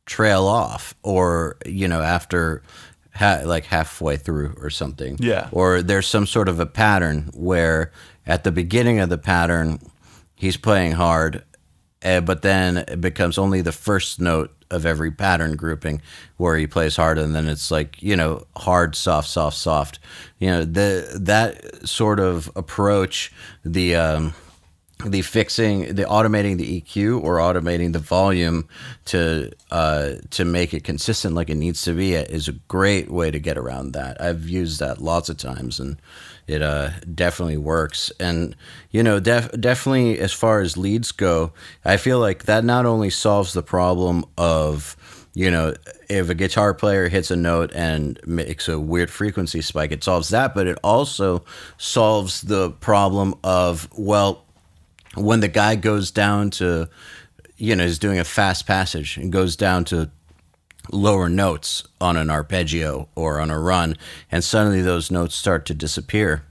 trail off, or, after like halfway through or something. Yeah. Or there's some sort of a pattern where at the beginning of the pattern, he's playing hard, but then it becomes only the first note of every pattern grouping where he plays hard, and then it's like, hard, soft, soft, soft. That sort of approach, the automating the EQ or automating the volume to make it consistent like it needs to be is a great way to get around that. I've used that lots of times, and it definitely works. And definitely as far as leads go, I feel like that not only solves the problem of if a guitar player hits a note and makes a weird frequency spike, it solves that, but it also solves the problem of, well, when the guy goes down to, is doing a fast passage and goes down to lower notes on an arpeggio or on a run, and suddenly those notes start to disappear.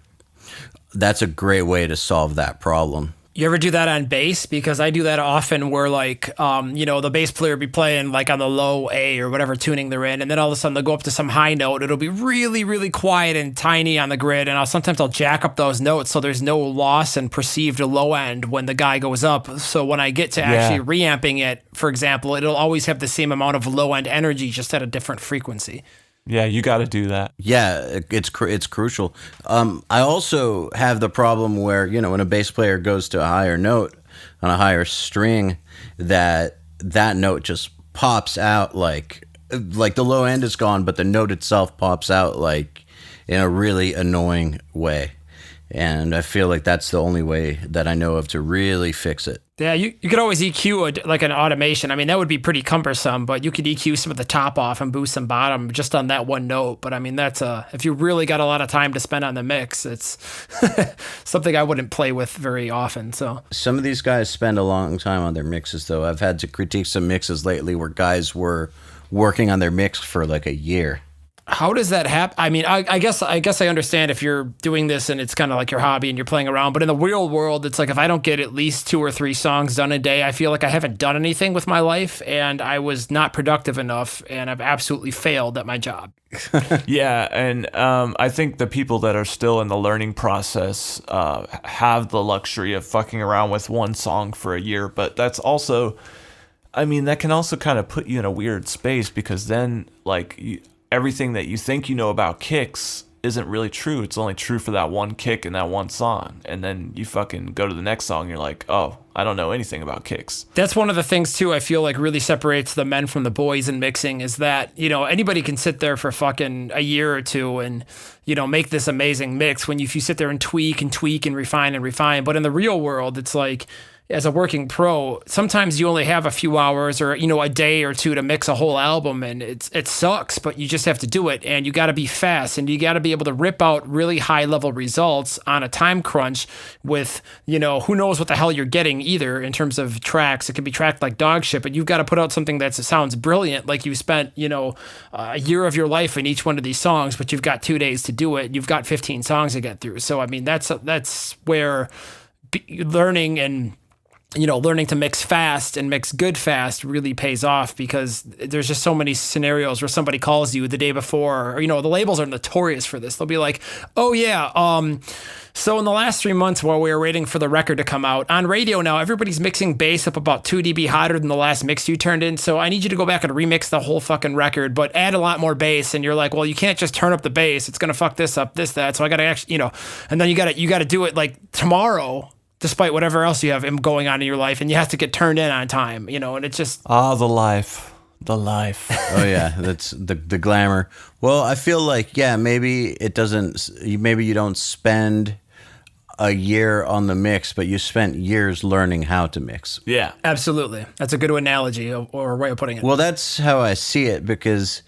That's a great way to solve that problem. You ever do that on bass? Because I do that often where like, the bass player be playing like on the low A or whatever tuning they're in. And then all of a sudden they'll go up to some high note. It'll be really, really quiet and tiny on the grid. And sometimes I'll jack up those notes so there's no loss in perceived low end when the guy goes up. So when I get to actually reamping it, for example, it'll always have the same amount of low end energy, just at a different frequency. Yeah, you got to do that. Yeah, it's crucial. I also have the problem where, you know, when a bass player goes to a higher note on a higher string, that note just pops out like the low end is gone, but the note itself pops out like in a really annoying way. And I feel like that's the only way that I know of to really fix it. Yeah, you could always EQ like an automation. I mean, that would be pretty cumbersome, but you could EQ some of the top off and boost some bottom just on that one note. But I mean, that's if you really got a lot of time to spend on the mix, it's something I wouldn't play with very often. So some of these guys spend a long time on their mixes, though. I've had to critique some mixes lately where guys were working on their mix for like a year. how does that happen? I mean, I guess I understand if you're doing this and it's kind of like your hobby and you're playing around, but in the real world, it's like if I don't get at least 2 or 3 songs done a day, I feel like I haven't done anything with my life and I was not productive enough and I've absolutely failed at my job. Yeah, and I think the people that are still in the learning process have the luxury of fucking around with one song for a year, but that's also, I mean, that can also kind of put you in a weird space because then, like, everything that you think you know about kicks isn't really true. It's only true for that one kick and that one song. And then you fucking go to the next song and you're like, oh, I don't know anything about kicks. That's one of the things, too, I feel like really separates the men from the boys in mixing is that, you know, anybody can sit there for fucking a year or two and, you know, make this amazing mix when if you sit there and tweak and refine. But in the real world, it's like, as a working pro, sometimes you only have a few hours or, you know, a day or two to mix a whole album and it sucks, but you just have to do it and you got to be fast and you got to be able to rip out really high level results on a time crunch with, you know, who knows what the hell you're getting either in terms of tracks. It can be tracked like dog shit, but you've got to put out something that sounds brilliant. Like you spent, you know, a year of your life in each one of these songs, but you've got 2 days to do it. You've got 15 songs to get through. So, I mean, that's where learning to mix fast and mix good fast really pays off because there's just so many scenarios where somebody calls you the day before, or, you know, the labels are notorious for this. They'll be like, oh yeah, so in the last 3 months while we were waiting for the record to come out, on radio now, everybody's mixing bass up about 2 dB hotter than the last mix you turned in. So I need you to go back and remix the whole fucking record, but add a lot more bass. And you're like, well, you can't just turn up the bass. It's going to fuck this up, that. So I got to actually, you know, and then you got to do it like tomorrow, despite whatever else you have going on in your life, and you have to get turned in on time, you know, and it's just... the life. Oh yeah, that's the glamour. Well, I feel like, yeah, maybe you don't spend a year on the mix, but you spent years learning how to mix. Yeah. Absolutely. That's a good analogy or way of putting it. Well, that's how I see it because...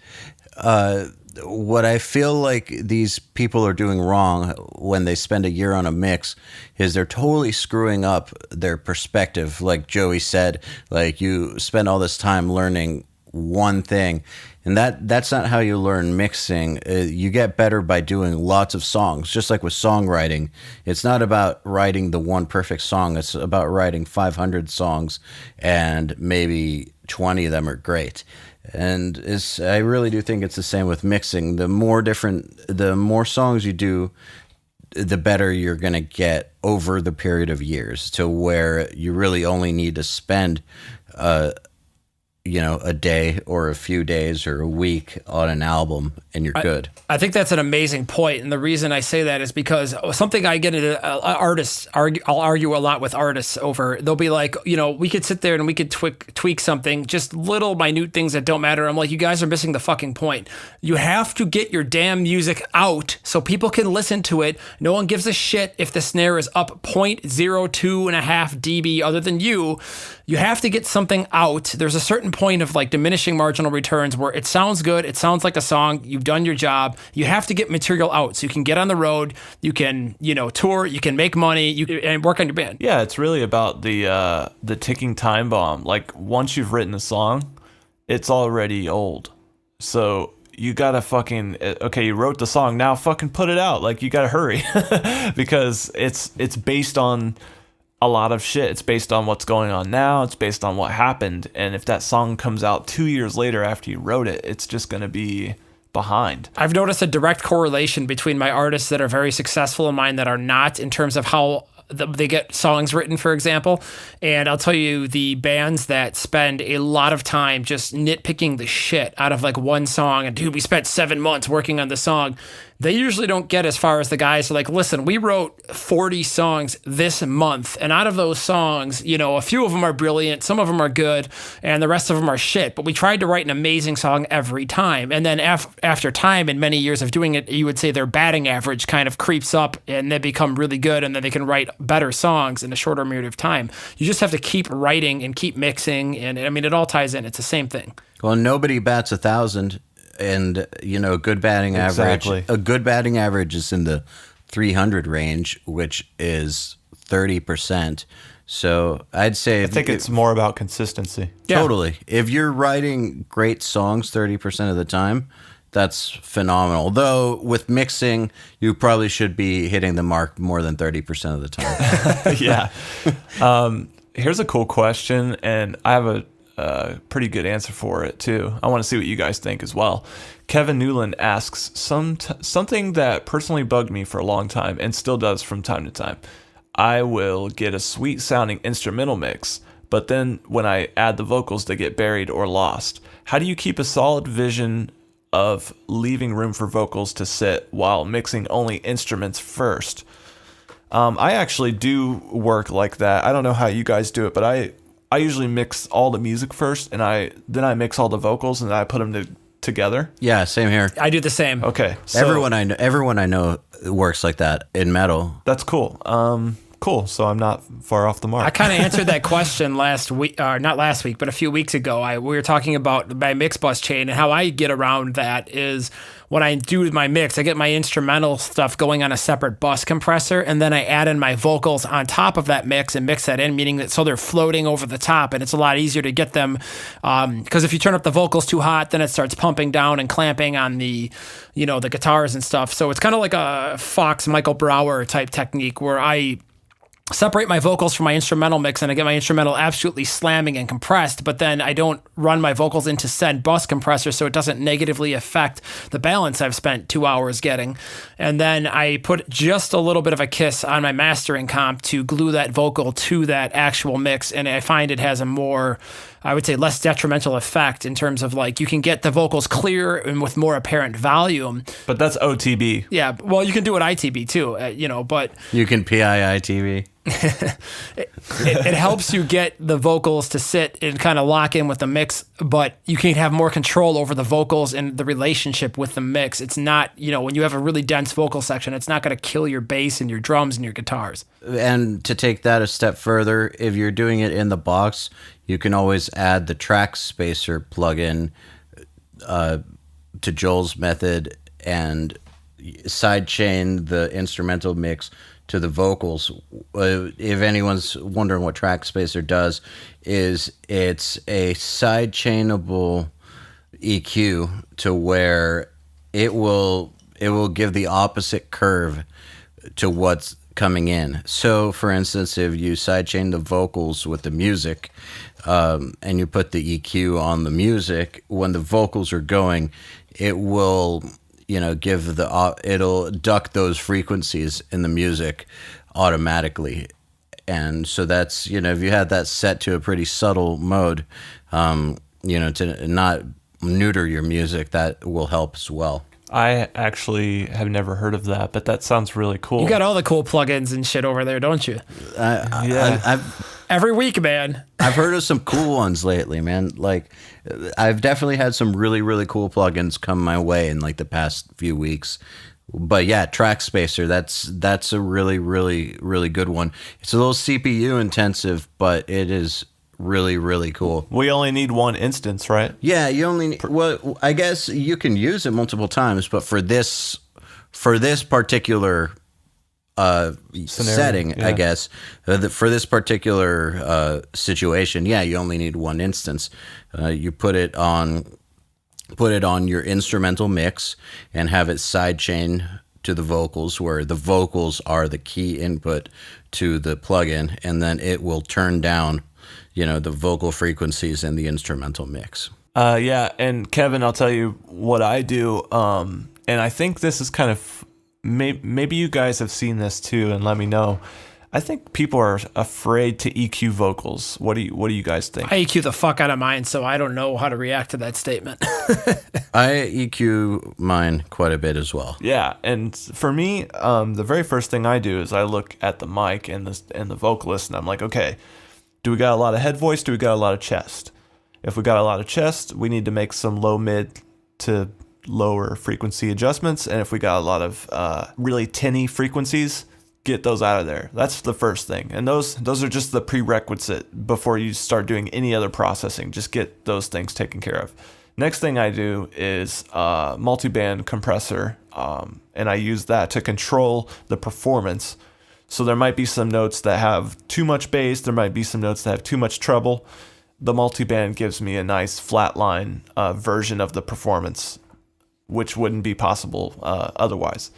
what I feel like these people are doing wrong when they spend a year on a mix is they're totally screwing up their perspective. Like Joey said, like you spend all this time learning one thing, and that's not how you learn mixing. You get better by doing lots of songs, just like with songwriting. It's not about writing the one perfect song. It's about writing 500 songs, and maybe 20 of them are great. And I really do think it's the same with mixing. The more songs you do, the better you're going to get over the period of years to where you really only need to spend, a day or a few days or a week on an album and you're good. I think that's an amazing point. And the reason I say that is because something I get into I'll argue a lot with artists over, they'll be like, you know, we could sit there and we could tweak something, just little minute things that don't matter. I'm like, you guys are missing the fucking point. You have to get your damn music out so people can listen to it. No one gives a shit if the snare is up 0.02.5 dB other than you. You have to get something out. There's a certain point of like diminishing marginal returns where it sounds good. It sounds like a song. You've done your job. You have to get material out so you can get on the road. You can, you know, tour. You can make money. And work on your band. Yeah, it's really about the ticking time bomb. Like once you've written a song, it's already old. So you gotta you wrote the song. Now fucking put it out. Like you gotta hurry because it's based on a lot of shit. It's based on what's going on now. It's based on what happened. And if that song comes out 2 years later after you wrote it, it's just going to be behind. I've noticed a direct correlation between my artists that are very successful and mine that are not in terms of how they get songs written, for example. And I'll tell you, the bands that spend a lot of time just nitpicking the shit out of like one song, and dude, we spent 7 months working on the song. They usually don't get as far as the guys are like, listen, we wrote 40 songs this month. And out of those songs, you know, a few of them are brilliant, some of them are good, and the rest of them are shit. But we tried to write an amazing song every time. And then after time and many years of doing it, you would say their batting average kind of creeps up and they become really good, and then they can write better songs in a shorter period of time. You just have to keep writing and keep mixing. And I mean, it all ties in. It's the same thing. Well, nobody bats 1,000. And, you know, a good batting average. Exactly. A good batting average is in the 300 range, which is 30%. So I'd say I think it's more about consistency. Yeah. totally. If you're writing great songs 30% of the time, that's phenomenal. Though with mixing, you probably should be hitting the mark more than 30% of the time. Yeah. Here's a cool question, and I have a pretty good answer for it too. I want to see what you guys think as well. Kevin Newland asks something that personally bugged me for a long time and still does from time to time. I will get a sweet sounding instrumental mix, but then when I add the vocals, they get buried or lost. How do you keep a solid vision of leaving room for vocals to sit while mixing only instruments first? I actually do work like that. I don't know how you guys do it, but I usually mix all the music first, and then I mix all the vocals, and then I put them together. Yeah, same here. I do the same. Okay, so Everyone I know works like that in metal. that's cool. Cool. So I'm not far off the mark. I kind of answered that question last week, not last week, but a few weeks ago. We were talking about my mix bus chain, and how I get around that is when I do my mix, I get my instrumental stuff going on a separate bus compressor, and then I add in my vocals on top of that mix and mix that in, meaning that so they're floating over the top, and it's a lot easier to get them, because if you turn up the vocals too hot, then it starts pumping down and clamping on the, you know, the guitars and stuff. So it's kind of like a Fox Michael Brower type technique where I separate my vocals from my instrumental mix, and I get my instrumental absolutely slamming and compressed, but then I don't run my vocals into said bus compressor so it doesn't negatively affect the balance I've spent 2 hours getting. And then I put just a little bit of a kiss on my mastering comp to glue that vocal to that actual mix, and I find it has a more, I would say, less detrimental effect in terms of like you can get the vocals clear and with more apparent volume. But that's OTB. Yeah, well, you can do it ITB too, you know, but You can PII TV. it helps you get the vocals to sit and kind of lock in with the mix, but you can have more control over the vocals and the relationship with the mix. It's not, you know, when you have a really dense vocal section, it's not going to kill your bass and your drums and your guitars. And to take that a step further, if you're doing it in the box, you can always add the track spacer plugin to Joel's method and sidechain the instrumental mix to the vocals. If anyone's wondering what track spacer does, is it's a sidechainable EQ to where it will give the opposite curve to what's coming in. So, for instance, if you sidechain the vocals with the music, and you put the EQ on the music, when the vocals are going, it will, you know, it'll duck those frequencies in the music automatically. And so that's, you know, if you had that set to a pretty subtle mode, you know, to not neuter your music, that will help as well. I actually have never heard of that, but that sounds really cool. You got all the cool plugins and shit over there, don't you? Yeah. Every week, man. I've heard of some cool ones lately, man. Like, I've definitely had some really, really cool plugins come my way in like the past few weeks. But yeah, Track Spacer, that's a really, really, really good one. It's a little CPU intensive, but it is really, really cool. We only need one instance, right? Yeah, you only well, I guess you can use it multiple times, but for this particular setting, yeah. I guess for this particular situation, yeah, you only need one instance. You put it on your instrumental mix and have it sidechain to the vocals, where the vocals are the key input to the plugin, and then it will turn down, you know, the vocal frequencies in the instrumental mix. Yeah, and Kevin, I'll tell you what I do, and I think this is kind of maybe you guys have seen this too, and let me know. I think people are afraid to EQ vocals. What do you guys think? I EQ the fuck out of mine, so I don't know how to react to that statement. I EQ mine quite a bit as well. Yeah, and for me, the very first thing I do is I look at the mic and the vocalist, and I'm like, okay, do we got a lot of head voice? Do we got a lot of chest? If we got a lot of chest, we need to make some low mid to lower frequency adjustments, and if we got a lot of really tinny frequencies, get those out of there. That's the first thing, and those are just the prerequisite before you start doing any other processing. Just get those things taken care of. Next thing I do is multiband compressor, and I use that to control the performance. So there might be some notes that have too much bass, there might be some notes that have too much treble. The multiband gives me a nice flatline version of the performance, which wouldn't be possible otherwise.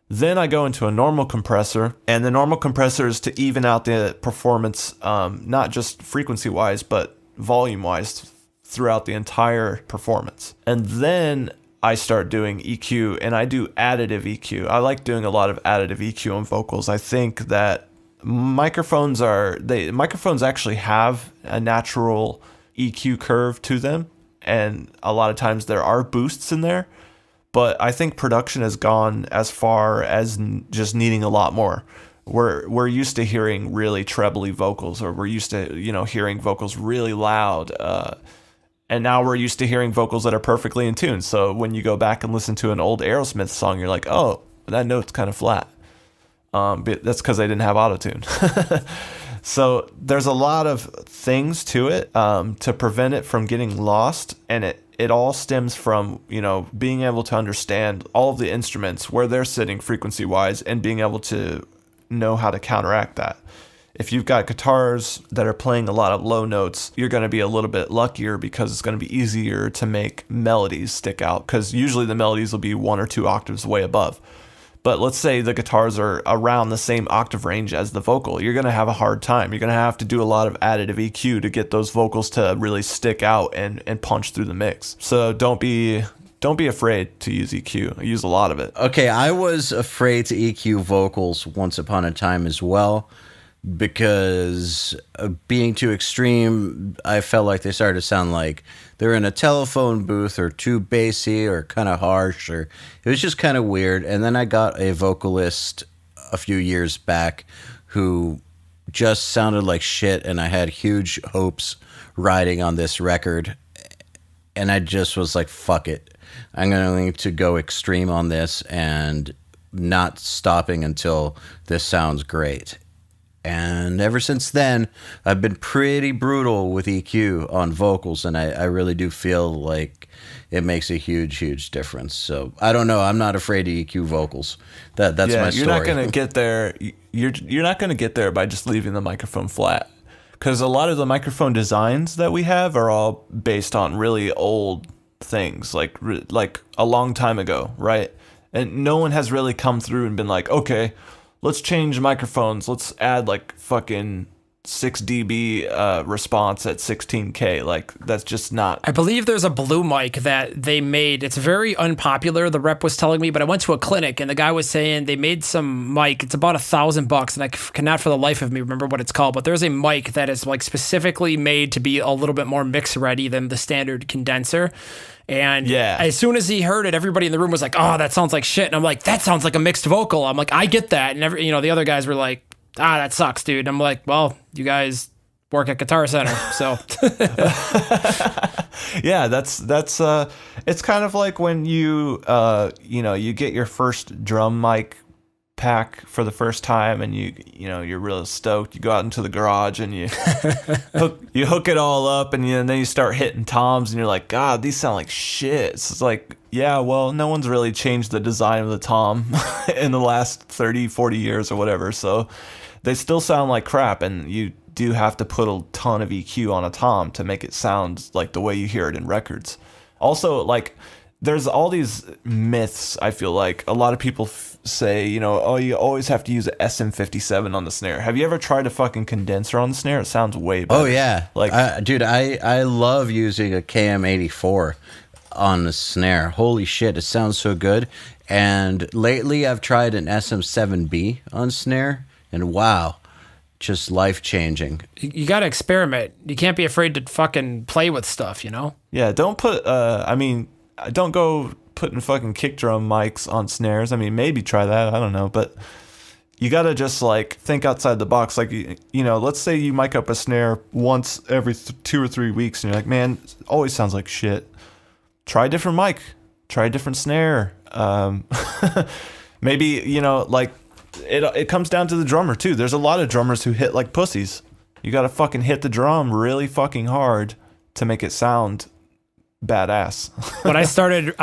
Then I go into a normal compressor, and the normal compressor is to even out the performance, not just frequency-wise, but volume-wise throughout the entire performance. And then I start doing EQ, and I do additive EQ. I like doing a lot of additive EQ on vocals. I think that microphones actually have a natural EQ curve to them, and a lot of times there are boosts in there. But I think production has gone as far as just needing a lot more. We're used to hearing really trebly vocals, or we're used to hearing vocals really loud, and now we're used to hearing vocals that are perfectly in tune. So when you go back and listen to an old Aerosmith song, you're like, oh, that note's kind of flat. But that's because they didn't have autotune. So there's a lot of things to it to prevent it from getting lost, and it all stems from being able to understand all of the instruments, where they're sitting frequency wise, and being able to know how to counteract that. If you've got guitars that are playing a lot of low notes, you're going to be a little bit luckier because it's going to be easier to make melodies stick out, because usually the melodies will be 1 or 2 octaves way above. But let's say the guitars are around the same octave range as the vocal. You're going to have a hard time. You're going to have to do a lot of additive EQ to get those vocals to really stick out and punch through the mix. So don't be afraid to use EQ. I use a lot of it. Okay, I was afraid to EQ vocals once upon a time as well, because being too extreme, I felt like they started to sound like they're in a telephone booth, or too bassy, or kind of harsh, or it was just kind of weird. And then I got a vocalist a few years back who just sounded like shit, and I had huge hopes riding on this record, and I just was like, fuck it, I'm going to go extreme on this and not stopping until this sounds great. And ever since then, I've been pretty brutal with EQ on vocals, and I really do feel like it makes a huge, huge difference. So I don't know. I'm not afraid to EQ vocals. That's my story. You're not going to get there. You're not going to get there by just leaving the microphone flat, because a lot of the microphone designs that we have are all based on really old things, like a long time ago, right? And no one has really come through and been like, okay, let's change microphones. Let's add like fucking 6 dB response at 16K. Like, that's just not. I believe there's a blue mic that they made. It's very unpopular, the rep was telling me, but I went to a clinic and the guy was saying they made some mic. It's about $1,000, and I cannot for the life of me remember what it's called, but there's a mic that is like specifically made to be a little bit more mix ready than the standard condenser. And as soon as he heard it, everybody in the room was like, oh, that sounds like shit. And I'm like, that sounds like a mixed vocal. I'm like, I get that. And the other guys were like, that sucks, dude. And I'm like, well, you guys work at Guitar Center, so. Yeah, that's it's kind of like when you get your first drum mic pack for the first time, and you're really stoked. You go out into the garage and you hook it all up, and then you start hitting toms, and you're like, God, these sound like shit. So it's like, yeah, well, no one's really changed the design of the tom in the last 30, 40 years or whatever, so they still sound like crap, and you do have to put a ton of EQ on a tom to make it sound like the way you hear it in records. Also, like, there's all these myths. I feel like a lot of people say, oh, you always have to use an SM57 on the snare. Have you ever tried a fucking condenser on the snare? It sounds way better. Oh yeah, like dude, I love using a KM84 on the snare. Holy shit, it sounds so good. And lately, I've tried an SM7B on snare, and wow, just life-changing. You got to experiment. You can't be afraid to fucking play with stuff, you know? Yeah, don't put, don't go putting fucking kick drum mics on snares. I mean, maybe try that. I don't know. But you got to just like think outside the box. Like, you know, let's say you mic up a snare once every 2 or 3 weeks and you're like, man, it always sounds like shit. Try a different mic. Try a different snare. Maybe, you know, like it comes down to the drummer too. There's a lot of drummers who hit like pussies. You got to fucking hit the drum really fucking hard to make it sound badass. When I started,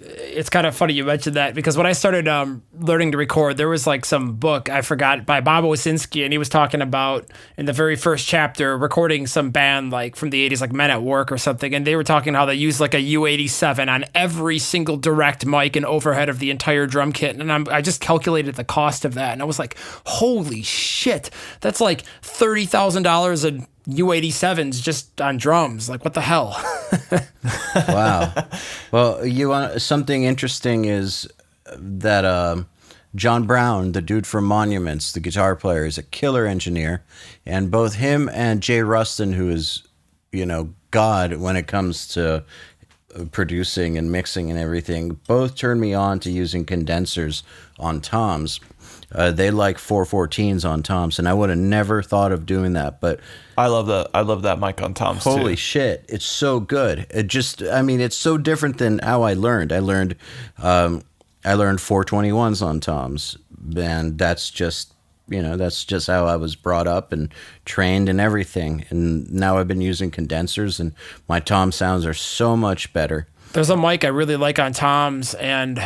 it's kind of funny you mentioned that, because when I started learning to record, there was like some book I forgot by Bob Osinski, and he was talking about in the very first chapter recording some band like from the 80s, like Men at Work or something, and they were talking how they used like a U87 on every single direct mic and overhead of the entire drum kit, and I just calculated the cost of that, and I was like, holy shit, that's like $30,000 in U87s just on drums. Like, what the hell? Wow. Well, you want something interesting is that John Brown, the dude from Monuments, the guitar player, is a killer engineer, and both him and Jay Rustin, who is, you know, God when it comes to producing and mixing and everything, both turned me on to using condensers on toms. They like 414s on toms, and I would have never thought of doing that, but I love that mic on toms too. Holy shit, it's so good. It's so different than how I learned. I learned 421s on toms, and that's just how I was brought up and trained and everything. And now I've been using condensers, and my tom sounds are so much better. There's a mic I really like on toms, and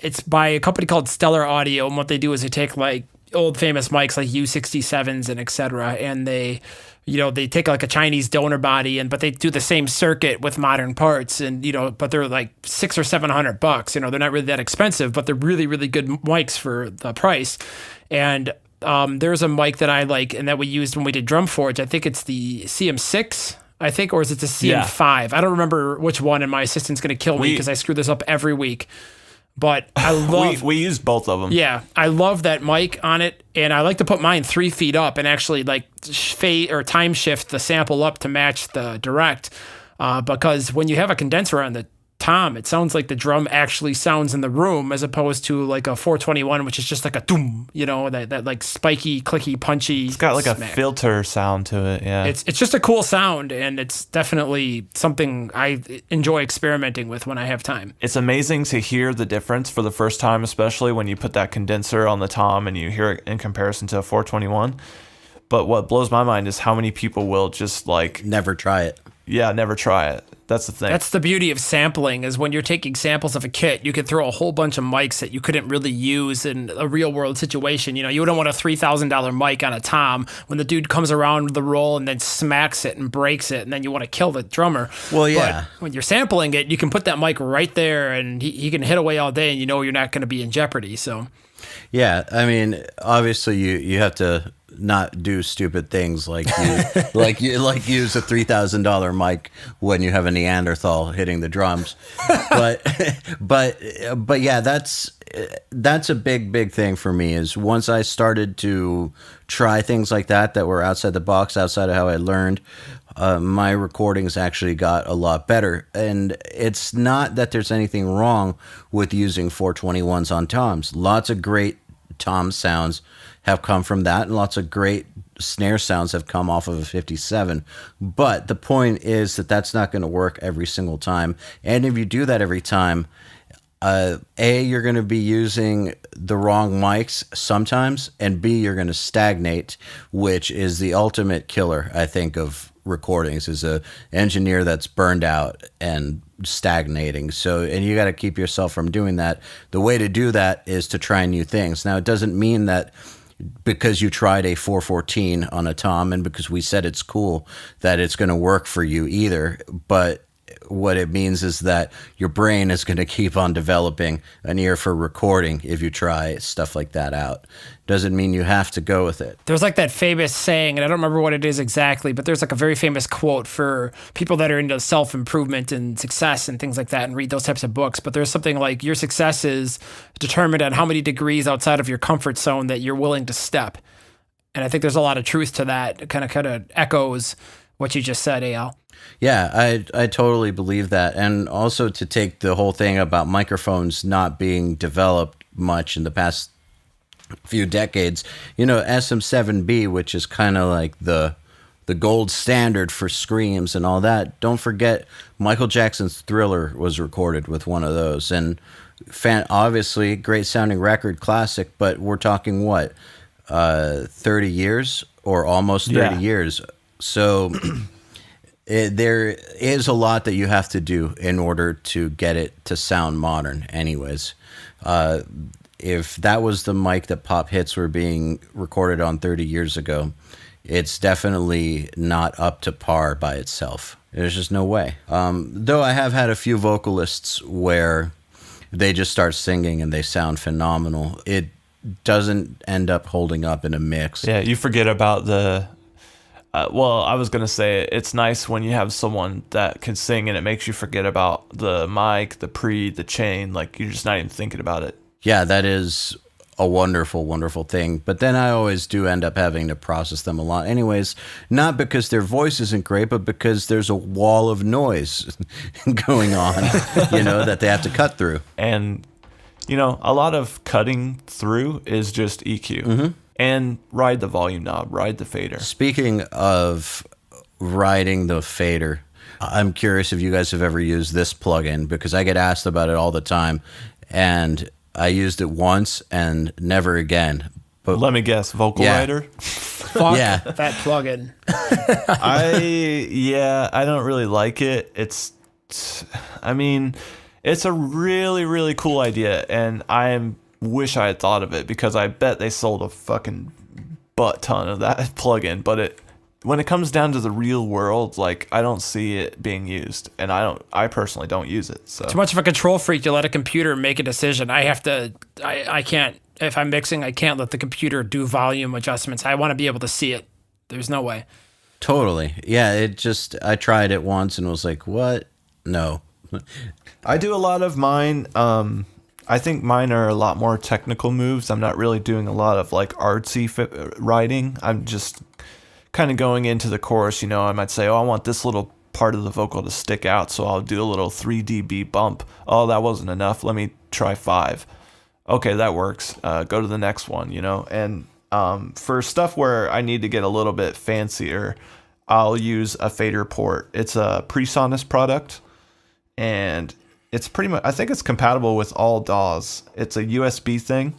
it's by a company called Stellar Audio, and what they do is they take like old famous mics like U67s and etc., and they take like a Chinese donor body, but they do the same circuit with modern parts, and but they're like $600 or $700. They're not really that expensive, but they're really, really good mics for the price. And there's a mic that I like and that we used when we did Drum Forge. I think it's the CM6. Or is it the CM5? Yeah. I don't remember which one, and my assistant's going to kill me because I screw this up every week. But I love... we use both of them. Yeah, I love that mic on it, and I like to put mine 3 feet up and actually like fade or time shift the sample up to match the direct, because when you have a condenser on the tom, it sounds like the drum actually sounds in the room, as opposed to like a 421, which is just like a doom, that like spiky, clicky, punchy. It's got like smack. A filter sound to it. Yeah, it's just a cool sound, and it's definitely something I enjoy experimenting with when I have time. It's amazing to hear the difference for the first time, especially when you put that condenser on the tom and you hear it in comparison to a 421. But what blows my mind is how many people will just like never try it. Yeah, never try it. That's the thing. That's the beauty of sampling, is when you're taking samples of a kit, you could throw a whole bunch of mics that you couldn't really use in a real world situation. You don't want a $3,000 mic on a tom when the dude comes around the roll and then smacks it and breaks it, and then you want to kill the drummer. Well, yeah. But when you're sampling it, you can put that mic right there, and he can hit away all day, and you're not going to be in jeopardy. So, yeah, I mean, obviously you have to not do stupid things like use a $3,000 mic when you have a Neanderthal hitting the drums, but yeah, that's a big thing for me. Is once I started to try things like that were outside the box, outside of how I learned, my recordings actually got a lot better. And it's not that there's anything wrong with using 421s on toms. Lots of great tom sounds have come from that, and lots of great snare sounds have come off of a 57. But the point is that that's not going to work every single time. And if you do that every time, you're going to be using the wrong mics sometimes, and B, you're going to stagnate, which is the ultimate killer, I think, of recordings, is a engineer that's burned out and stagnating. So, and you got to keep yourself from doing that. The way to do that is to try new things. Now, it doesn't mean that because you tried a 414 on a tom and because we said it's cool that it's going to work for you either. But what it means is that your brain is going to keep on developing an ear for recording if you try stuff like that out. Doesn't mean you have to go with it. There's like that famous saying, and I don't remember what it is exactly, but there's like a very famous quote for people that are into self-improvement and success and things like that and read those types of books. But there's something like, your success is determined on how many degrees outside of your comfort zone that you're willing to step. And I think there's a lot of truth to that. It kind of echoes what you just said, AL. Yeah, I totally believe that. And also to take the whole thing about microphones not being developed much in the past few decades, SM7B, which is kind of like the gold standard for screams and all that. Don't forget, Michael Jackson's Thriller was recorded with one of those. And obviously, great sounding record, classic, but we're talking what? 30 years or almost 30 years. So there is a lot that you have to do in order to get it to sound modern anyways. If that was the mic that Pop Hits were being recorded on 30 years ago, it's definitely not up to par by itself. There's just no way. Though I have had a few vocalists where they just start singing and they sound phenomenal. It doesn't end up holding up in a mix. Yeah, you forget about the... well, I was going to say it's nice when you have someone that can sing and it makes you forget about the mic, the chain. Like, you're just not even thinking about it. Yeah, that is a wonderful, wonderful thing. But then I always do end up having to process them a lot anyways, not because their voice isn't great, but because there's a wall of noise going on, that they have to cut through. And, a lot of cutting through is just EQ. Mm-hmm. And ride the volume knob, ride the fader. Speaking of riding the fader, I'm curious if you guys have ever used this plugin, because I get asked about it all the time, and I used it once and never again. But let me guess, Vocal Writer? Fuck that plugin. I don't really like it. It's a really, really cool idea, and wish I had thought of it, because I bet they sold a fucking butt ton of that plugin. But when it comes down to the real world, like, I don't see it being used, and I personally don't use it. So too much of a control freak to let a computer make a decision. I can't, if I'm mixing, I can't let the computer do volume adjustments. I want to be able to see it. There's no way. Totally. Yeah, I tried it once and was like, what? No. I do a lot of mine. I think mine are a lot more technical moves. I'm not really doing a lot of like artsy writing. I'm just kind of going into the chorus. I might say, I want this little part of the vocal to stick out, so I'll do a little 3 dB bump. Oh, that wasn't enough. Let me try 5. Okay, that works. Go to the next one, And for stuff where I need to get a little bit fancier, I'll use a fader port. It's a PreSonus product, and it's pretty much, I think it's compatible with all DAWs. It's a USB thing.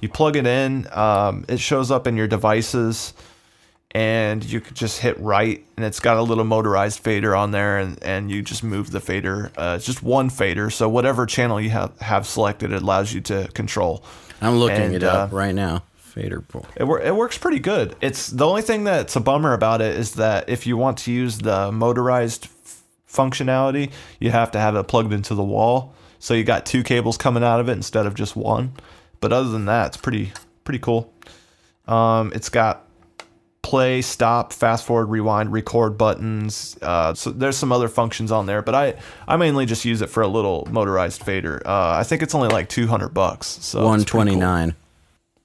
You plug it in, it shows up in your devices, and you could just hit right, and it's got a little motorized fader on there, and you just move the fader. It's just one fader, so whatever channel you have selected, it allows you to control. I'm looking it up right now. Fader port. It works pretty good. It's the only thing that's a bummer about it is that if you want to use the motorized functionality, you have to have it plugged into the wall, so you got 2 cables coming out of it instead of just one. But other than that, it's pretty cool. It's got play, stop, fast forward, rewind, record buttons. So there's some other functions on there, but I mainly just use it for a little motorized fader. I think it's only like $200, so $129.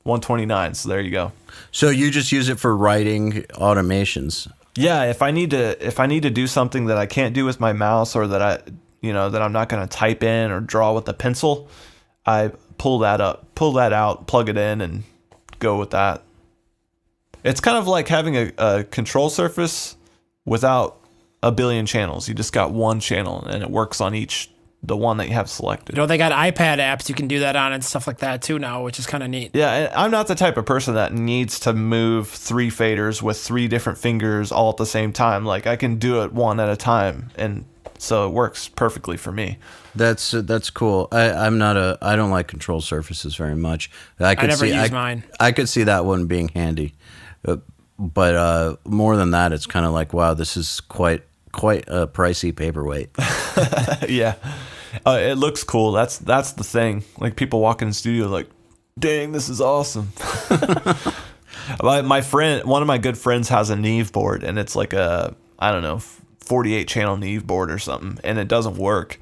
Cool. $129. So there you go. So you just use it for writing automations. Yeah, if I need to do something that I can't do with my mouse, or that that I'm not going to type in or draw with a pencil, I pull that out, plug it in, and go with that. It's kind of like having a control surface without a billion channels. You just got one channel, and it works on the one that you have selected. They got iPad apps you can do that on and stuff like that too now, which is kind of neat. Yeah, and I'm not the type of person that needs to move 3 faders with 3 different fingers all at the same time. Like, I can do it one at a time, and so it works perfectly for me. That's cool. I don't like control surfaces very much. I never use mine. I could see that one being handy, but more than that, it's kind of like, wow, this is quite a pricey paperweight. Yeah. It looks cool. That's the thing. Like, people walk in the studio like, dang, this is awesome. My friend, one of my good friends, has a Neve board, and it's like a, I don't know, 48 channel Neve board or something, and it doesn't work,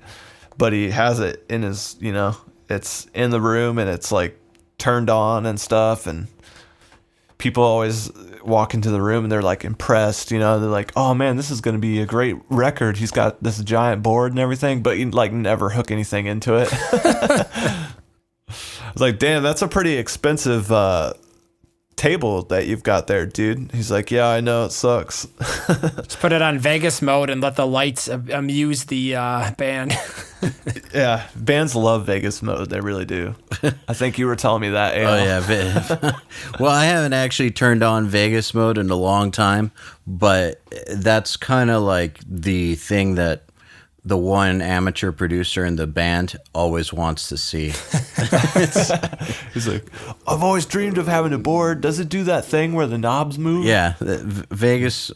but he has it in his, it's in the room, and it's like turned on and stuff, people always walk into the room and they're like impressed, you know, they're like, oh man, this is going to be a great record. He's got this giant board and everything, but you like never hook anything into it. I was like, damn, that's a pretty expensive table that you've got there, dude. He's like, yeah, I know, it sucks. Just put it on Vegas mode and let the lights amuse the band. Yeah, bands love Vegas mode. They really do. I think you were telling me that, Oh yeah. Well, I haven't actually turned on Vegas mode in a long time, but that's kind of like the thing that the one amateur producer in the band always wants to see. He's like, I've always dreamed of having a board. Does it do that thing where the knobs move? Yeah, Vegas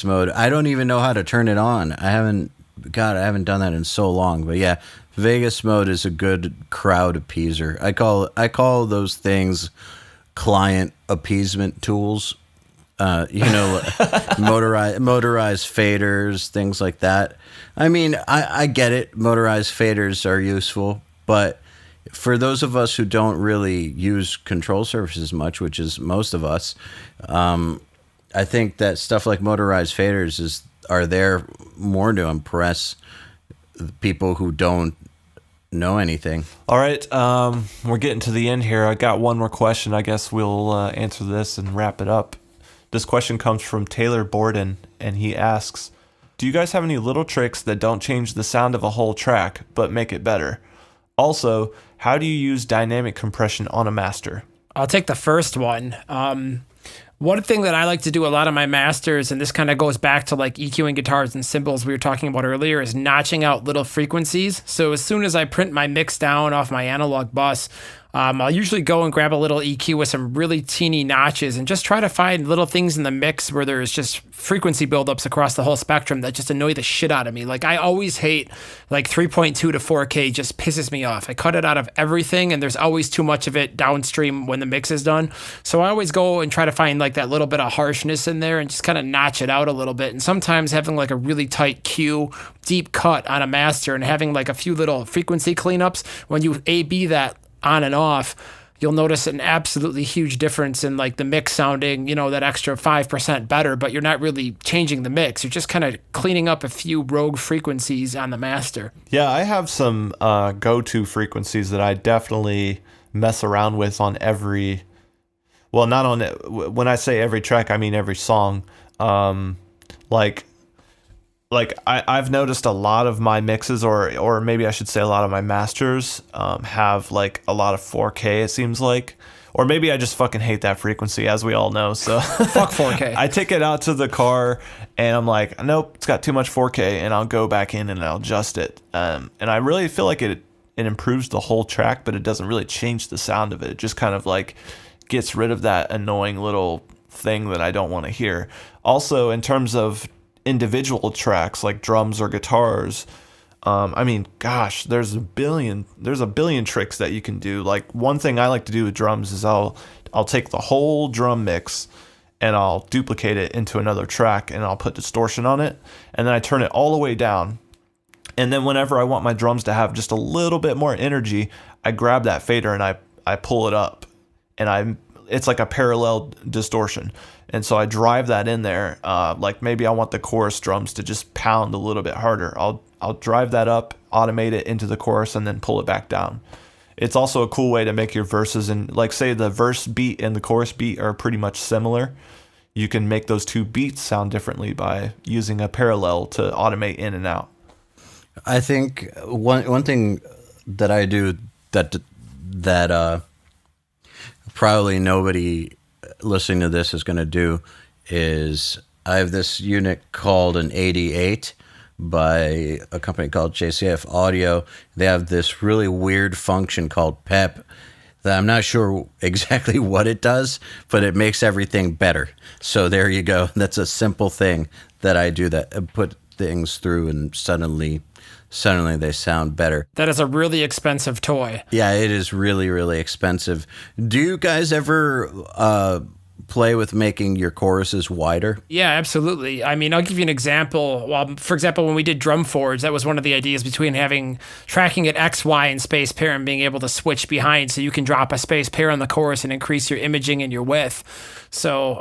mode. I don't even know how to turn it on. I haven't done that in so long. But yeah, Vegas mode is a good crowd appeaser. I call those things client appeasement tools. Motorized faders, things like that. I mean, I get it. Motorized faders are useful, but for those of us who don't really use control surfaces much, which is most of us, I think that stuff like motorized faders are there more to impress people who don't know anything. All right, we're getting to the end here. I got one more question. I guess we'll answer this and wrap it up. This question comes from Taylor Borden, and he asks, do you guys have any little tricks that don't change the sound of a whole track, but make it better? Also, how do you use dynamic compression on a master? I'll take the first one. One thing that I like to do a lot of my masters, and this kind of goes back to like EQing guitars and cymbals we were talking about earlier, is notching out little frequencies. So as soon as I print my mix down off my analog bus, I'll usually go and grab a little EQ with some really teeny notches and just try to find little things in the mix where there's just frequency buildups across the whole spectrum that just annoy the shit out of me. Like I always hate like 3.2 to 4K just pisses me off. I cut it out of everything and there's always too much of it downstream when the mix is done. So I always go and try to find like that little bit of harshness in there and just kind of notch it out a little bit. And sometimes having like a really tight Q, deep cut on a master and having like a few little frequency cleanups, when you A/B that on and off, you'll notice an absolutely huge difference in like the mix sounding, you know, that extra 5% better, but you're not really changing the mix. You're just kind of cleaning up a few rogue frequencies on the master. Yeah, I have some go-to frequencies that I definitely mess around with on every, well, not on, when I say every track, I mean every song. I've noticed a lot of my mixes, or maybe I should say a lot of my masters, have like a lot of 4K, it seems like. Or maybe I just fucking hate that frequency, as we all know. So Fuck 4K. I take it out to the car and I'm like, nope, it's got too much 4K, and I'll go back in and I'll adjust it. And I really feel like it improves the whole track, but it doesn't really change the sound of it. It just kind of like gets rid of that annoying little thing that I don't want to hear. Also, in terms of individual tracks like drums or guitars, I mean, gosh, there's a billion tricks that you can do. Like one thing I like to do with drums is I'll take the whole drum mix and I'll duplicate it into another track and I'll put distortion on it, and then I turn it all the way down. And then whenever I want my drums to have just a little bit more energy, I grab that fader and I pull it up, and it's like a parallel distortion. And so I drive that in there. Like maybe I want the chorus drums to just pound a little bit harder. I'll drive that up, automate it into the chorus, and then pull it back down. It's also a cool way to make your verses, and like say the verse beat and the chorus beat are pretty much similar. You can make those two beats sound differently by using a parallel to automate in and out. I think one thing that I do that probably nobody listening to this is going to do is I have this unit called an 88 by a company called JCF Audio. They have this really weird function called PEP that I'm not sure exactly what it does, but it makes everything better. So there you go. That's a simple thing that I do, that I put things through and suddenly they sound better. That is a really expensive toy. Yeah, it is really, really expensive. Do you guys ever play with making your choruses wider? Yeah, absolutely. I mean, I'll give you an example. For example, when we did drum forwards, that was one of the ideas between tracking at X, Y, and space pair and being able to switch behind so you can drop a space pair on the chorus and increase your imaging and your width. So,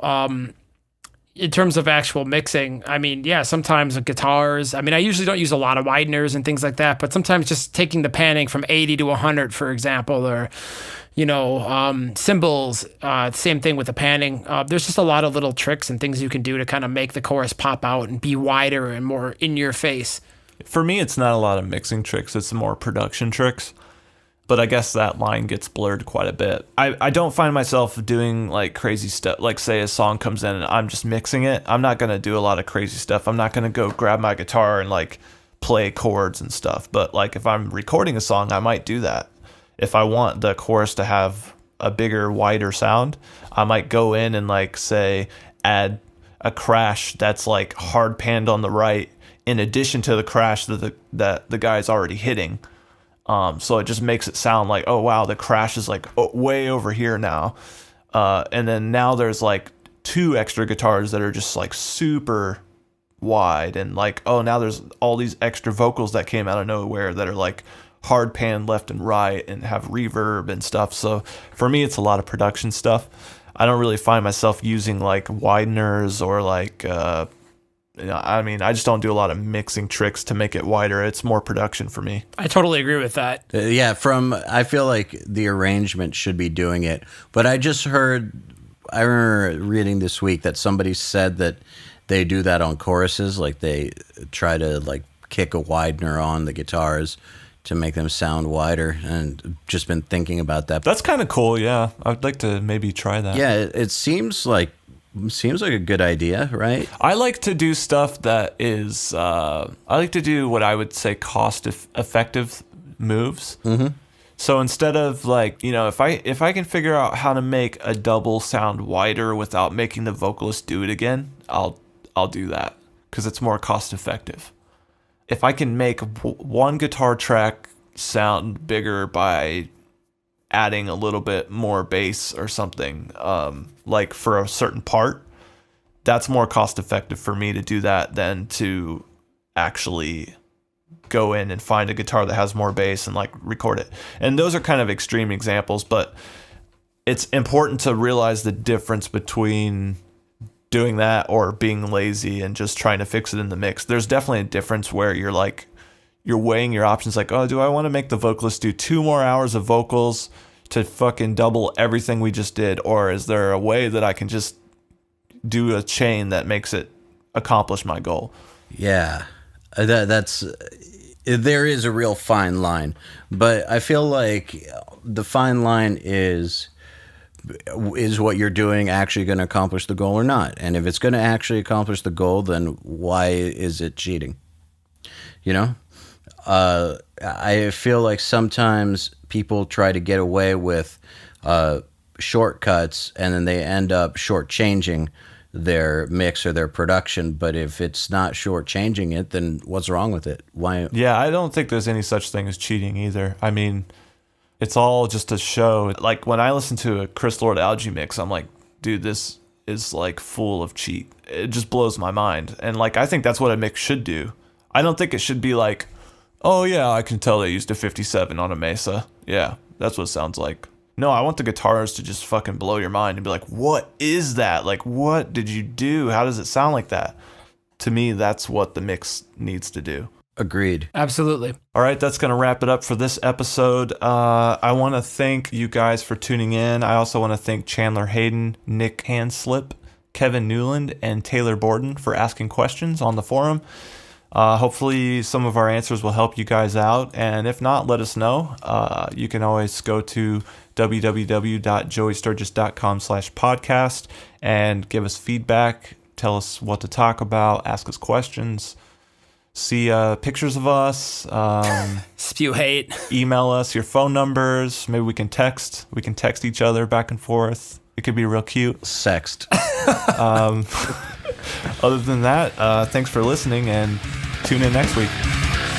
in terms of actual mixing, I mean, yeah, sometimes with guitars, I mean, I usually don't use a lot of wideners and things like that, but sometimes just taking the panning from 80 to 100, for example, or, cymbals, same thing with the panning. There's just a lot of little tricks and things you can do to kind of make the chorus pop out and be wider and more in your face. For me, it's not a lot of mixing tricks. It's more production tricks. But I guess that line gets blurred quite a bit. I don't find myself doing like crazy stuff. Like say a song comes in and I'm just mixing it. I'm not going to do a lot of crazy stuff. I'm not going to go grab my guitar and like play chords and stuff. But like if I'm recording a song, I might do that. If I want the chorus to have a bigger, wider sound, I might go in and like say add a crash that's like hard panned on the right in addition to the crash that the guy's already hitting. So it just makes it sound like, oh wow, the crash is like way over here now. And then now there's like 2 extra guitars that are just like super wide, and like, oh, now there's all these extra vocals that came out of nowhere that are like hard pan left and right and have reverb and stuff. So for me, it's a lot of production stuff. I don't really find myself using like wideners or like, I just don't do a lot of mixing tricks to make it wider. It's more production for me. I totally agree with that. I feel like the arrangement should be doing it. But I remember reading this week that somebody said that they do that on choruses. Like they try to like kick a widener on the guitars to make them sound wider, and just been thinking about that. That's kind of cool, yeah. I'd like to maybe try that. Yeah, it seems like a good idea, right? I like to do stuff that is, I like to do what I would say cost-effective moves. Mm-hmm. So instead of like, if I can figure out how to make a double sound wider without making the vocalist do it again, I'll do that because it's more cost-effective. If I can make one guitar track sound bigger by adding a little bit more bass or something, like for a certain part, that's more cost effective for me to do that than to actually go in and find a guitar that has more bass and like record it. And those are kind of extreme examples, but it's important to realize the difference between doing that or being lazy and just trying to fix it in the mix. There's definitely a difference where you're weighing your options like, oh, do I want to make the vocalist do 2 more hours of vocals to fucking double everything we just did? Or is there a way that I can just do a chain that makes it accomplish my goal? Yeah, there is a real fine line. But I feel like the fine line is what you're doing actually going to accomplish the goal or not? And if it's going to actually accomplish the goal, then why is it cheating? I feel like sometimes people try to get away with shortcuts, and then they end up shortchanging their mix or their production. But if it's not shortchanging it, then what's wrong with it? Why? Yeah, I don't think there's any such thing as cheating either. I mean, it's all just a show. Like when I listen to a Chris Lord Algae mix, I'm like, dude, this is like full of cheat. It just blows my mind. And like, I think that's what a mix should do. I don't think it should be like, oh yeah, I can tell they used a 57 on a Mesa. Yeah, that's what it sounds like. No, I want the guitars to just fucking blow your mind and be like, what is that? Like, what did you do? How does it sound like that? To me, that's what the mix needs to do. Agreed. Absolutely. All right, that's going to wrap it up for this episode. I want to thank you guys for tuning in. I also want to thank Chandler Hayden, Nick Handslip, Kevin Newland, and Taylor Borden for asking questions on the forum. Hopefully some of our answers will help you guys out. And if not, let us know. You can always go to www.joeysturgis.com/podcast and give us feedback. Tell us what to talk about. Ask us questions. See pictures of us. Spew hate. Email us your phone numbers. Maybe we can text. We can text each other back and forth. It could be real cute. Sext. Other than that, thanks for listening and tune in next week.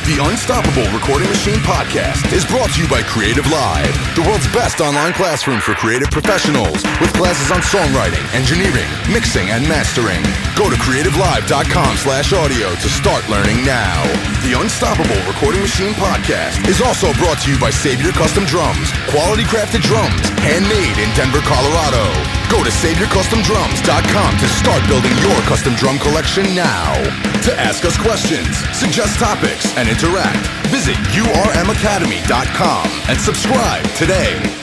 The Unstoppable Recording Machine Podcast is brought to you by Creative Live, the world's best online classroom for creative professionals with classes on songwriting, engineering, mixing, and mastering. Go to creativelive.com/audio to start learning now. The Unstoppable Recording Machine Podcast is also brought to you by Savior Custom Drums, quality crafted drums, handmade in Denver, Colorado. Go to SaviorCustomDrums.com to start building your custom drum collection now. To ask us questions, suggest topics, and interact, visit urmacademy.com and subscribe today.